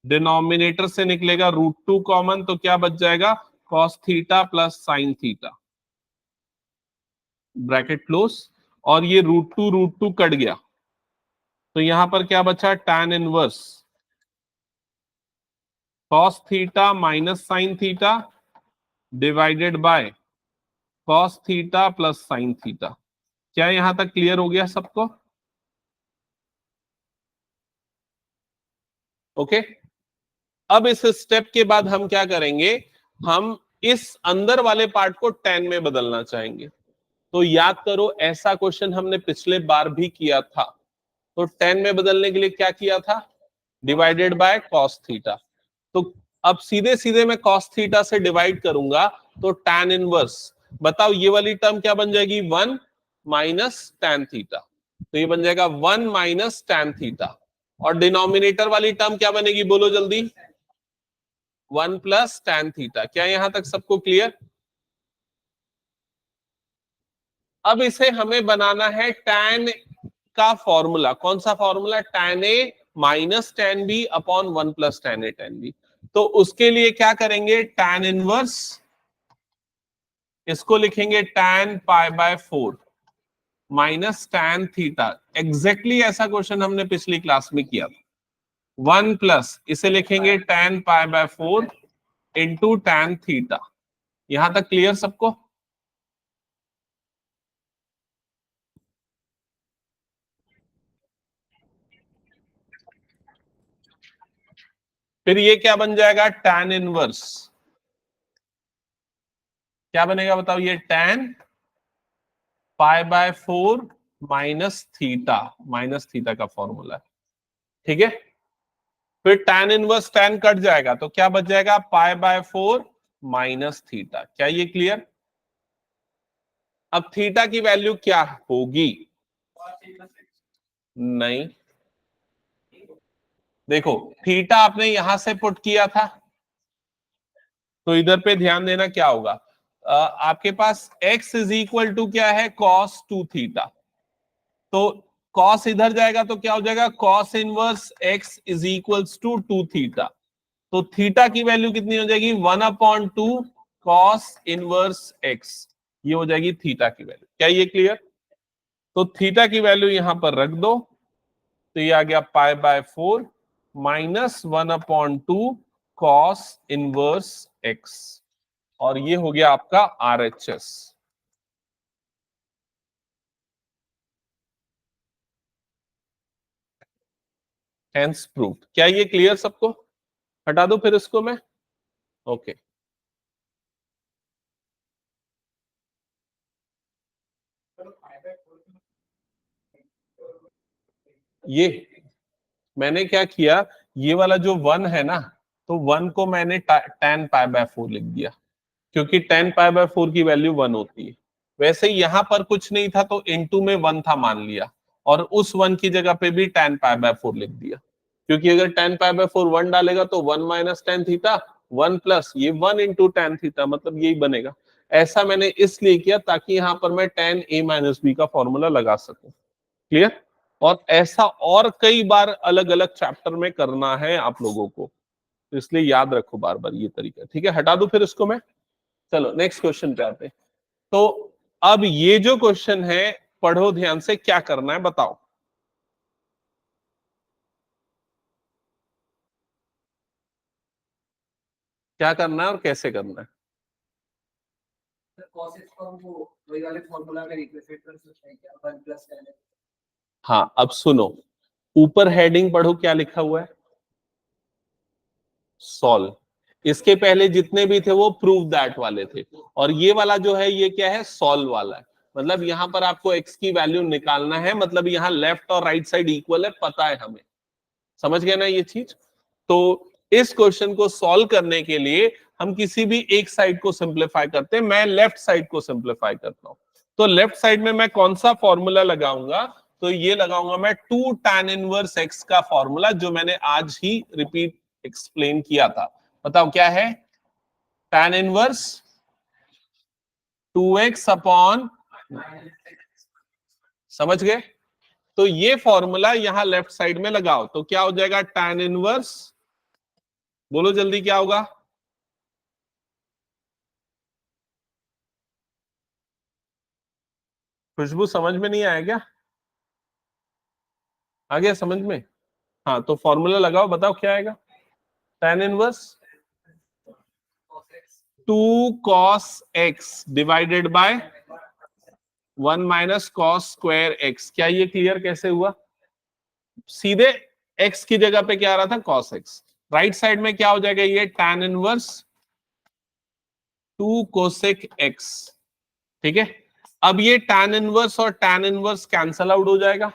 denominator से निकलेगा √2 कॉमन, तो क्या बच जाएगा, cos theta plus sine theta, bracket close, और ये √2 कट गया, तो यहां पर क्या बचा, tan inverse cos theta minus sine theta divided by cos theta plus sine theta. क्या यहां तक क्लियर हो गया सबको? ओके। अब इस स्टेप के बाद हम क्या करेंगे, हम इस अंदर वाले पार्ट को tan में बदलना चाहेंगे। तो याद करो, ऐसा क्वेश्चन हमने पिछले बार भी किया था। तो tan में बदलने के लिए क्या किया था, डिवाइडेड बाय कॉस थीटा। तो अब सीधे सीधे मैं कॉस थीटा से डिवाइड करूंगा, तो tan इनवर्स, बताओ ये वाली टर्म क्या बन जाएगी, 1 माइनस tan थीटा, तो ये बन जाएगा 1 माइनस tan थीटा, और डिनोमिनेटर वाली टर्म क्या बनेगी, बोलो जल्दी, 1 प्लस tan थीटा। क्या यहां तक सबको क्लियर? अब इसे हमें बनाना है tan का फॉर्मूला। कौन सा formula, tan a minus tan b upon 1 plus tan a tan b। तो उसके लिए क्या करेंगे, tan इनवर्स, इसको लिखेंगे tan pi by 4 minus tan theta. Exactly ऐसा क्वेश्चन हमने पिछली क्लास में किया था। 1 प्लस, इसे लिखेंगे tan pi by 4 into tan theta. यहां तक क्लियर सबको? फिर ये क्या बन जाएगा, tan इनवर्स, क्या बनेगा बताओ, ये tan pi by 4 minus theta का फॉर्मूला है, ठीक है। फिर tan इनवर्स tan कट जाएगा, तो क्या बच जाएगा, पाई बाय 4 माइनस थीटा। क्या ये क्लियर? अब थीटा की वैल्यू क्या होगी, नहीं, देखो थीटा आपने यहां से पुट किया था, तो इधर पे ध्यान देना क्या होगा, आपके पास x इज इक्वल टू क्या है, कॉस 2 थीटा, तो कॉस इधर जाएगा तो क्या हो जाएगा, cos inverse x is equals to 2 theta. तो थीटा की वैल्यू कितनी हो जाएगी, 1/2 कॉस इनवर्स x, ये हो जाएगी थीटा की वैल्यू। क्या ये क्लियर? तो थीटा की वैल्यू यहां पर रख दो, तो ये आ गया pi by 4 minus 1/2 cos inverse x, और ये हो गया आपका RHS, हेंस प्रूव्ड। क्या ये क्लियर सबको? हटा दो फिर इसको मैं, ओके। ये मैंने क्या किया, ये वाला जो 1 है ना, तो 1 को मैंने tan पाई बाय 4 लिख दिया, क्योंकि tan पाई बाय 4 की वैल्यू 1 होती है। वैसे यहां पर कुछ नहीं था, तो इनटू में 1 था मान लिया, और उस 1 की जगह पे भी tan पाई बाय 4 लिख दिया, क्योंकि अगर tan पाई बाय 4 1 डालेगा तो 1 माइनस tan थीटा, 1 प्लस ये 1 इंटू tan थीटा, मतलब यही बनेगा। ऐसा मैंने इसलिए किया ताकि यहां पर मैं tan a माइनस b का फॉर्मूला लगा सकूं। क्लियर? और ऐसा और कई बार अलग अलग चैप्टर में करना है आप लोगों को, तो इसलिए याद रखो बार बार ये तरीका, ठीक है। हटा दूं फिर इसको मैं, चलो नेक्स्ट क्वेश्चन पे आते हैं। तो अब ये जो क्वेश्चन है, पढ़ो ध्यान से, क्या करना है बताओ, क्या करना है और कैसे करना है? हाँ, अब सुनो, ऊपर हेडिंग पढ़ो, क्या लिखा हुआ है, सॉल्व। इसके पहले जितने भी थे वो प्रूव दैट वाले थे, और ये वाला जो है ये क्या है, सॉल्व वाला है। मतलब यहां पर आपको x की वैल्यू निकालना है, मतलब यहाँ लेफ्ट और राइट साइड इक्वल है, पता है हमें, समझ गए ना ये चीज। तो इस क्वेश्चन को सॉल्व करने के लिए हम किसी भी एक साइड को सिंप्लीफाई करते हैं। मैं लेफ्ट साइड को सिंप्लीफाई करता हूं, तो लेफ्ट साइड में मैं कौन सा फॉर्मूला लगाऊंगा, तो ये लगाऊंगा मैं 2 tan इनवर्स x का फॉर्मूला, जो मैंने आज ही रिपीट एक्सप्लेन किया था। बताओ क्या है, tan इनवर्स 2x अपॉन, समझ गए, तो ये फॉर्मूला यहां लेफ्ट साइड में लगाओ, तो क्या हो जाएगा tan इनवर्स, बोलो जल्दी क्या होगा, खुशबू समझ में नहीं आया क्या, आ गया समझ में? हाँ तो फॉर्मूला लगाओ, बताओ क्या आएगा, tan inverse 2 cos x divided by 1 minus cos square x। क्या ये क्लियर कैसे हुआ? सीधे x की जगह पे क्या आ रहा था, cos x, राइट साइड में क्या हो जाएगा, ये tan इनवर्स 2 cosec x, ठीक है। अब ये tan इनवर्स और tan इनवर्स कैंसल आउट हो जाएगा,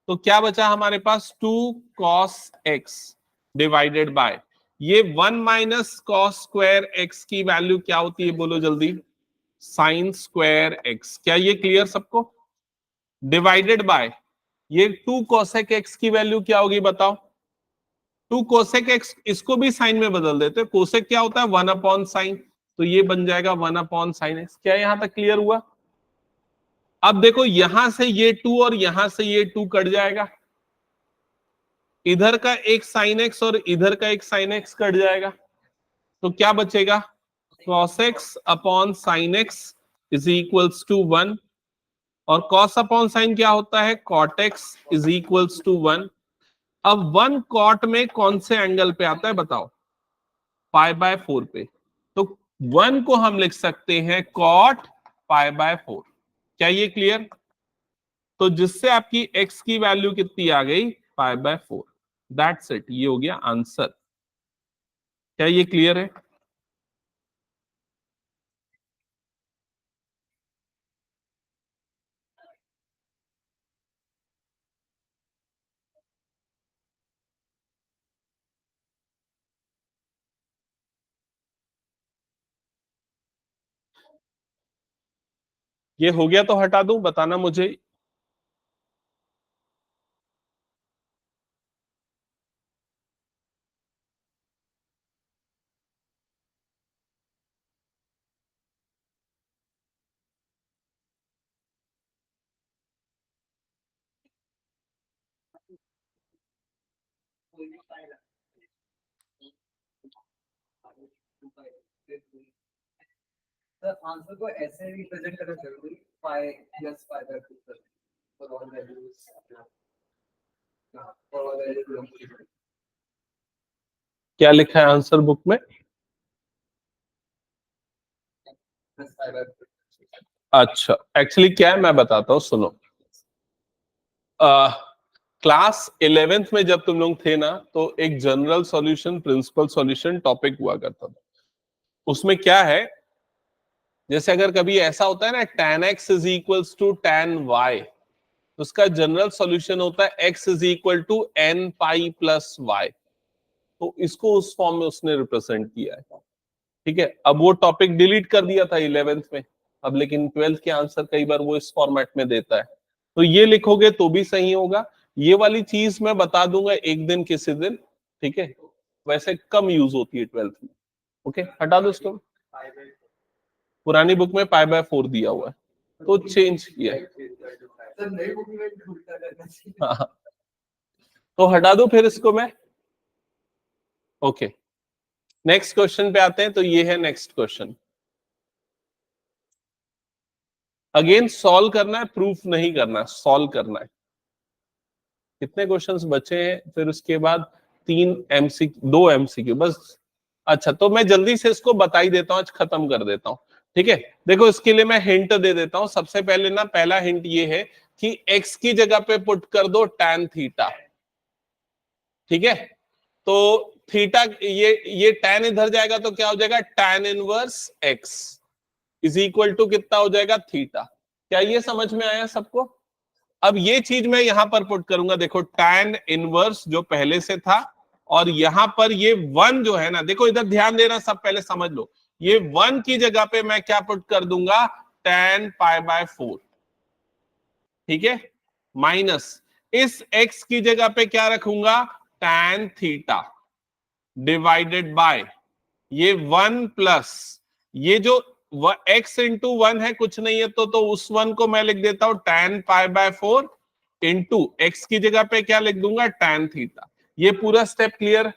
तो क्या बचा हमारे पास 2 cos x डिवाइडेड बाय ये 1 माइनस कॉस स्क्वायर x की वैल्यू क्या होती है, बोलो जल्दी, साइन स्क्वायर x। क्या ये क्लियर सबको? डिवाइडेड बाय ये 2 कोसेक x की वैल्यू क्या होगी बताओ, 2 कोसेक x, इसको भी साइन में बदल देते, कोसेक क्या होता है 1 अपॉन साइन, तो ये बन जाएगा 1 अपॉन साइन x। क्या यहां तक क्लियर हुआ? अब देखो यहां से ये 2 और यहां से ये 2 कट जाएगा, इधर का एक साइन x और इधर का एक साइन x कट जाएगा, तो क्या बचेगा, cos x upon sine x is equals to 1, और cos अपॉन साइन क्या होता है, cot x is equals to 1। अब 1 कॉट में कौन से एंगल पे आता है बताओ, पाई बाय 4 पे, तो 1 को हम लिख सकते हैं कॉट पाई बाय 4। क्या ये क्लियर? तो जिससे आपकी x की वैल्यू कितनी आ गई, पाई बाय 4। दैट्स इट, ये हो गया आंसर। क्या ये क्लियर है? ये हो गया तो हटा दूं, बताना मुझे। सर आंसर को ऐसे रिप्रेजेंट करना जरूरी, pi plus pi by 2 for all values, for all values. क्या लिखा है आंसर बुक में? Plus pi by 2। अच्छा, एक्चुअली क्या है मैं बताता हूँ, सुनो। क्लास 11th में जब तुम लोग थे ना, तो एक general solution principal solution topic हुआ करता था। उसमें क्या है, जैसे अगर कभी ऐसा होता है ना tan x is equals to tan y, तो उसका जनरल सॉल्यूशन होता है x is equal to n pi plus y। तो इसको उस फॉर्म में उसने रिप्रेजेंट किया है, ठीक है। अब वो टॉपिक डिलीट कर दिया था 11th में, अब लेकिन 12th के आंसर कई बार वो इस फॉर्मेट में देता है, तो ये लिखोगे तो भी सही होगा। ये वाली चीज मैं बता दूंगा एक दिन किसी दिन, ठीक है, वैसे कम यूज होती है 12th में। ओके, हटा दो इसको, पुरानी बुक में पाई बाय 4 दिया हुआ है, तो चेंज किया है। सर नई बुक में उल्टा करना चाहिए। हाँ, तो हटा दो फिर इसको मैं। ओके, नेक्स्ट क्वेश्चन पे आते हैं, तो ये है नेक्स्ट क्वेश्चन। अगेन सॉल्व करना है, प्रूफ नहीं करना है, सॉल्व करना है। कितने क्वेश्चंस बचे हैं फिर उसके बाद, 2 एमसीक्यू बस। अच्छा, तो मैं जल्दी से इसको बता ही देता हूं, आज खत्म कर देता हूं, ठीक है। देखो इसके लिए मैं हिंट दे देता हूं। सबसे पहले ना, पहला हिंट ये है कि x की जगह पे पुट कर दो tan थीटा, ठीक है। तो थीटा, ये tan इधर जाएगा तो क्या हो जाएगा, tan inverse x is equal to कितना हो जाएगा, थीटा। क्या ये समझ में आया सबको? अब ये चीज मैं यहां पर पुट करूंगा, देखो tan इनवर्स जो पहले से था, और यहां पर ये 1 जो है ना, देखो इधर ध्यान देना, सब पहले समझ लो। ये 1 की जगह पे मैं क्या पुट कर दूंगा, tan पाई बाय 4, ठीक है, माइनस इस x की जगह पे क्या रखूंगा, tan थीटा डिवाइडेड बाय ये 1 प्लस ये जो x इंटू 1 है, कुछ नहीं है तो उस 1 को मैं लिख देता हूं tan pi by 4, into x की जगह पे क्या लिख दूंगा, tan थीटा। ये पूरा step clear,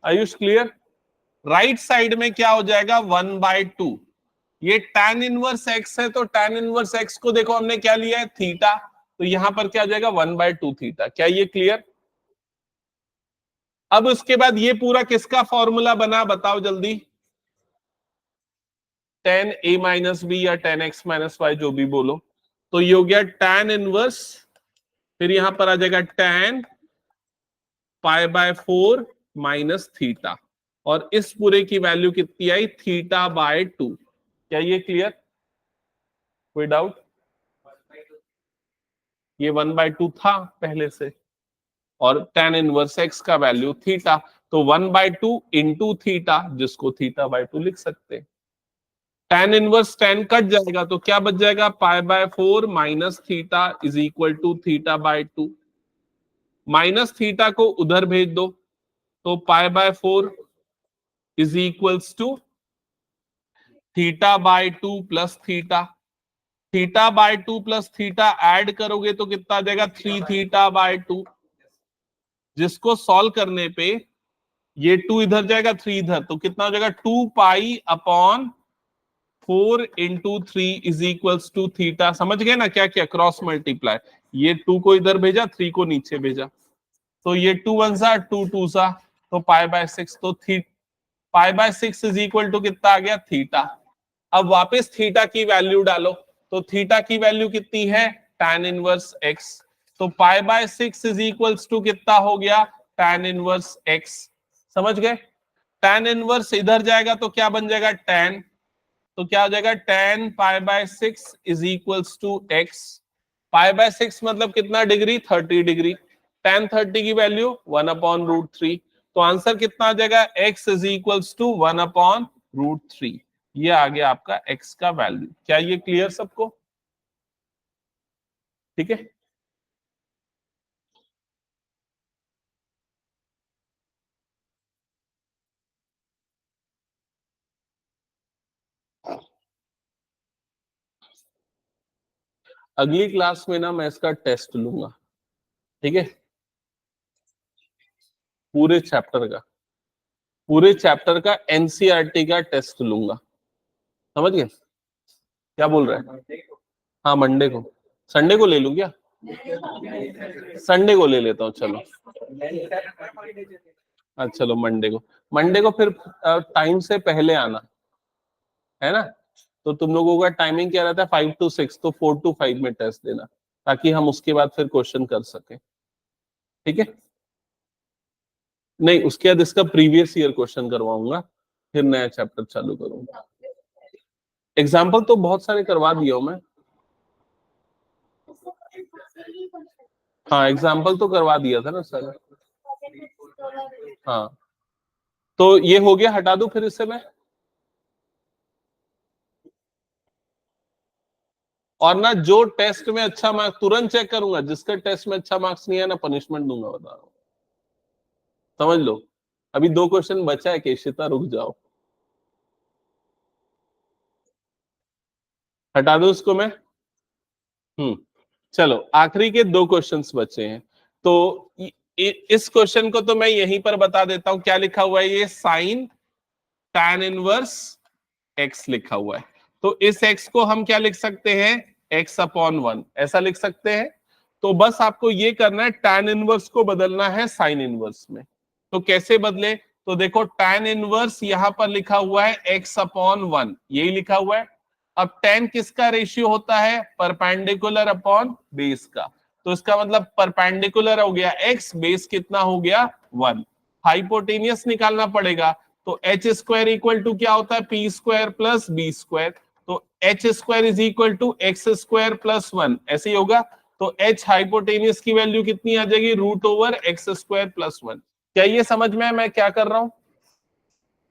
Ayush clear? Right side में क्या हो जाएगा, 1/2। ये tan इनवर्स x है, तो tan इनवर्स x को देखो हमने क्या लिया है, थीटा, तो यहां पर क्या हो जाएगा 1/2 थीटा। क्या ये क्लियर? अब उसके बाद ये पूरा किसका फॉर्मूला बना, बताओ जल्दी। tan a माइनस बी या tan x माइनस वाई, जो भी बोलो। तो ये हो गया tan इनवर्स, फिर यहां पर आ जाएगा tan π/4 माइनस थीटा, और इस पूरे की वैल्यू कितनी आई, θ/2। क्या ये क्लियर? कोई डाउट? ये 1/2 था पहले से, और tan इनवर्स x का वैल्यू थीटा, तो 1/2 इंटू थीटा, जिसको θ/2 लिख सकते हैं। tan इनवर्स tan कट जाएगा तो क्या बच जाएगा, π/4 minus theta is equal to θ/2। Minus theta को उधर भेज दो, तो π/4 is equals to θ/2 plus theta. θ/2 plus theta add करोगे तो कितना आ जाएगा, 3θ/2, जिसको सॉल्व करने पे ये 2 इधर जाएगा, 3 इधर, तो कितना हो जाएगा, 2π/4 into 3 is equals to theta. समझ गए ना क्या क्या, क्रॉस मल्टीप्लाई। ये 2 को इधर भेजा, 3 को नीचे भेजा, तो ये 2 1 सा 2 2 सा, तो π/6, तो π/6 इज इक्वल टू कितना आ गया, थीटा। अब वापस थीटा की वैल्यू डालो, तो थीटा की वैल्यू कितनी है, tan इनवर्स x, तो π/6 इज इक्वल्स टू कितना हो गया, tan इनवर्स x। समझ गए? tan इनवर्स इधर जाएगा तो क्या बन जाएगा, tan, तो क्या हो जाएगा, tan π/6 is equals to x। π/6 मतलब कितना डिग्री, 30 डिग्री। tan 30 की वैल्यू 1/√3, तो आंसर कितना आ जाएगा, x इज इक्वल्स टू 1/√3। ये आ गया आपका x का वैल्यू। क्या ये क्लियर सबको? ठीक है। अगली क्लास में ना मैं इसका टेस्ट लूंगा, ठीक है, पूरे चैप्टर का एनसीईआरटी का टेस्ट लूंगा। समझ गए? क्या बोल रहे हैं? हाँ मंडे को, संडे को ले लूं क्या? संडे को ले लेता हूँ, चलो। अच्छा चलो मंडे को फिर टाइम से पहले आना है ना। तो तुम लोगों का टाइमिंग क्या रहता है, 5 to 6, तो 4 to 5 में टेस्ट देना, ताकि हम उसके बाद फिर क्वेश्चन कर सके। ठीक है? नहीं, उसके बाद इसका प्रीवियस ईयर क्वेश्चन करवाऊंगा, फिर नया चैप्टर चालू करूंगा। एग्जाम्पल तो बहुत सारे करवा दिया हूं मैं। हाँ एग्जाम्पल तो करवा दिया था ना सर। हाँ तो ये हो गया, हटा दूं फिर इससे मैं। और ना जो टेस्ट में अच्छा मार्क्स तुरंत चेक करूंगा, जिसका टेस्ट में अच्छा मार्क्स नहीं है ना, पनिशमेंट दूंगा, बता रहा हूं। समझ लो, अभी 2 क्वेश्चन बचा है, केशिता रुक जाओ। हटा दो उसको मैं। चलो आखिरी के 2 क्वेश्चंस बचे हैं, तो इस क्वेश्चन को तो मैं यहीं पर बता देता हूं, क्या लिखा हुआ है, ये साइन tan इनवर्स x लिखा हुआ है। तो इस x को हम क्या लिख सकते हैं, x/1, ऐसा लिख सकते हैं। तो बस आपको ये करना है, tan इनवर्स को बदलना है साइन इनवर्स में। तो कैसे बदले, तो देखो tan इनवर्स यहां पर लिखा हुआ है x/1, यही लिखा हुआ है। अब tan किसका रेशियो होता है, परपेंडिकुलर अपॉन बेस का, तो इसका मतलब परपेंडिकुलर हो गया x, बेस कितना हो गया 1। हाइपोटेनियस निकालना पड़ेगा, तो एच स्क्वायर इक्वल टू क्या होता है, p square plus B square, तो h square is equal to x square plus 1, ऐसे ही होगा। तो एच हाइपोटेनियस की वैल्यू कितनी आ जाएगी, √x² + 1। क्या ये समझ में है मैं क्या कर रहा हूं?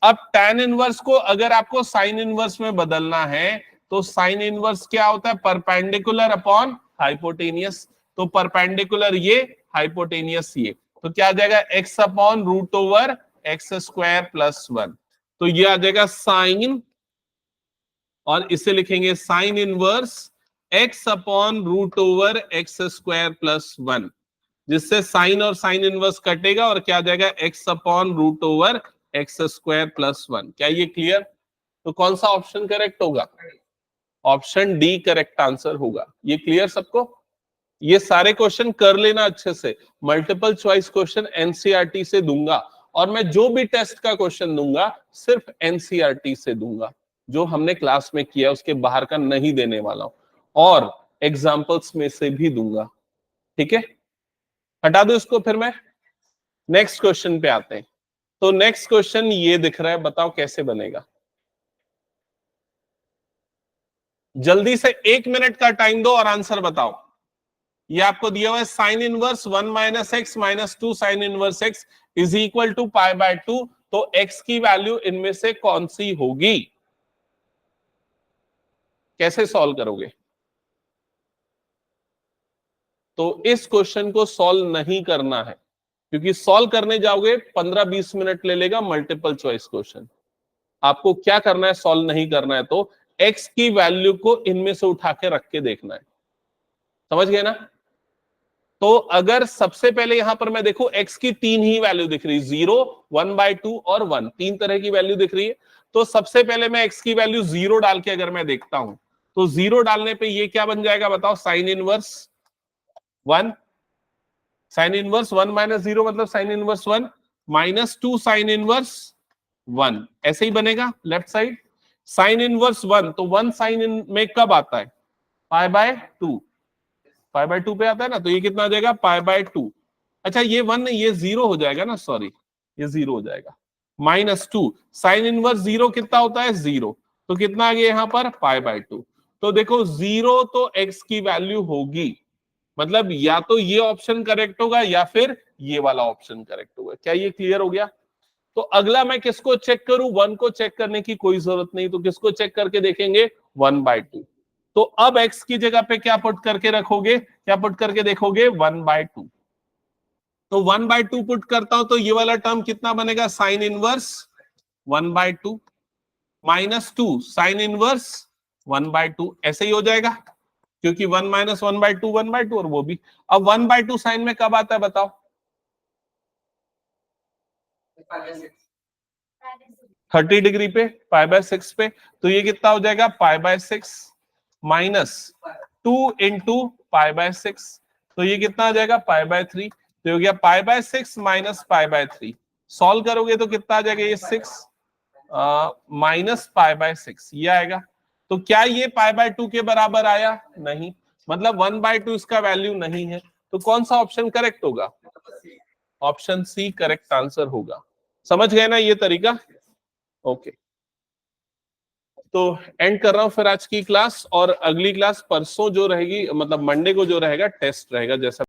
अब tan इनवर्स को अगर आपको साइन इनवर्स में बदलना है, तो साइन इनवर्स क्या होता है, परपेंडिकुलर अपॉन हाइपोटेनियस, तो परपेंडिकुलर ये, हाइपोटेनियस ये, तो क्या आ जाएगा, x/√x² + 1। तो ये आ जाएगा साइन, और इसे लिखेंगे sine inverse x upon root over x square plus 1, जिससे साइन और साइन इनवर्स कटेगा और क्या आ जाएगा x upon root over x square plus 1। क्या ये क्लियर? तो कौन सा ऑप्शन करेक्ट होगा? ऑप्शन डी करेक्ट आंसर होगा। ये क्लियर सबको? ये सारे क्वेश्चन कर लेना अच्छे से, मल्टीपल चॉइस क्वेश्चन एनसीईआरटी से दूंगा, और मैं जो भी टेस्ट का क्वेश्चन दूंगा सिर्फ एनसीईआरटी से दूंगा, जो हमने क्लास में किया उसके बाहर का नहीं देने वाला हूं, और एग्जाम्पल्स में से भी दूंगा। ठीक है, हटा दो इसको, फिर मैं नेक्स्ट क्वेश्चन पे आते हैं। तो नेक्स्ट क्वेश्चन ये दिख रहा है, बताओ कैसे बनेगा। जल्दी से 1 मिनट का टाइम दो और आंसर बताओ। ये आपको दिया हुआ है sine inverse 1 minus x minus 2 sine inverse x is equal to pi by 2। तो एक्स की वैल्यू इनमें से कौन सी होगी? कैसे सॉल्व करोगे? तो इस क्वेश्चन को सॉल्व नहीं करना है, क्योंकि सॉल्व करने जाओगे 15-20 मिनट ले लेगा मल्टीपल चॉइस क्वेश्चन। आपको क्या करना है, सॉल्व नहीं करना है तो एक्स की वैल्यू को इनमें से उठा के रख के देखना है। समझ गए ना? तो अगर सबसे पहले यहां पर मैं देखूं x की 3 ही वैल्यू दिख रही है, 0, 1/2 और 1, 3 तरह की वैल्यू दिख रही है। तो सबसे पहले मैं x की वैल्यू 0 डाल के अगर मैं देखता हूं तो 0 डालने पे ये क्या बन जाएगा बताओ? Sine inverse 1, sign inverse 1 minus 0 मतलब sign inverse 1 minus 2 sine inverse 1, ऐसे ही बनेगा लेफ्ट साइड। साइन इनवर्स 1, तो 1 साइन इन में कब आता है? पाई बाय 2, पाई बाय 2 पे आता है ना, तो ये कितना आ जाएगा? पाई बाय 2। अच्छा ये 1 नहीं, ये 0 हो जाएगा ना, सॉरी ये 0 हो जाएगा। माइनस 2 साइन इनवर्स 0 कितना होता है? 0, तो कितना आ गया यहाँ पर? पाई बाय 2। तो देखो 0 तो x की वैल्यू होगी, मतलब या तो ये ऑप्शन करेक्ट होगा या फिर ये वाला ऑप्शन करेक्ट होगा। क्या ये क्लियर हो गया? तो अगला मैं किसको चेक करूं? 1 को चेक करने की कोई जरूरत नहीं, तो किसको चेक करके देखेंगे? 1/2। तो अब x की जगह पे क्या पुट करके रखोगे? क्या पुट करके देखोगे? 1/2। तो 1/2 पुट करता हूं तो ये वाला टर्म कितना बनेगा? Sine inverse 1/2 minus 2 sine inverse 1/2, ऐसे ही हो जाएगा, क्योंकि 1 माइनस 1/2 1/2 और वो भी। अब 1/2 साइन में कब आता है बताओ? 30 डिग्री पे, पाई बाय 6 पे। तो ये कितना हो जाएगा? Pi by 6 minus 2 into pi by 6, तो ये कितना आ जाएगा? Pi by 3। तो हो गया pi by 6 minus pi by 3। Solve करोगे तो कितना आ जाएगा? ये 6 माइनस पाई बाय 6 ये आएगा। तो क्या ये पाई बाय 2 के बराबर आया? नहीं, मतलब 1/2 इसका वैल्यू नहीं है। तो कौन सा ऑप्शन करेक्ट होगा? ऑप्शन सी करेक्ट आंसर होगा। समझ गए ना ये तरीका? ओके, तो एंड कर रहा हूं फिर आज की क्लास, और अगली क्लास परसों जो रहेगी, मतलब मंडे को जो रहेगा टेस्ट रहेगा जैसा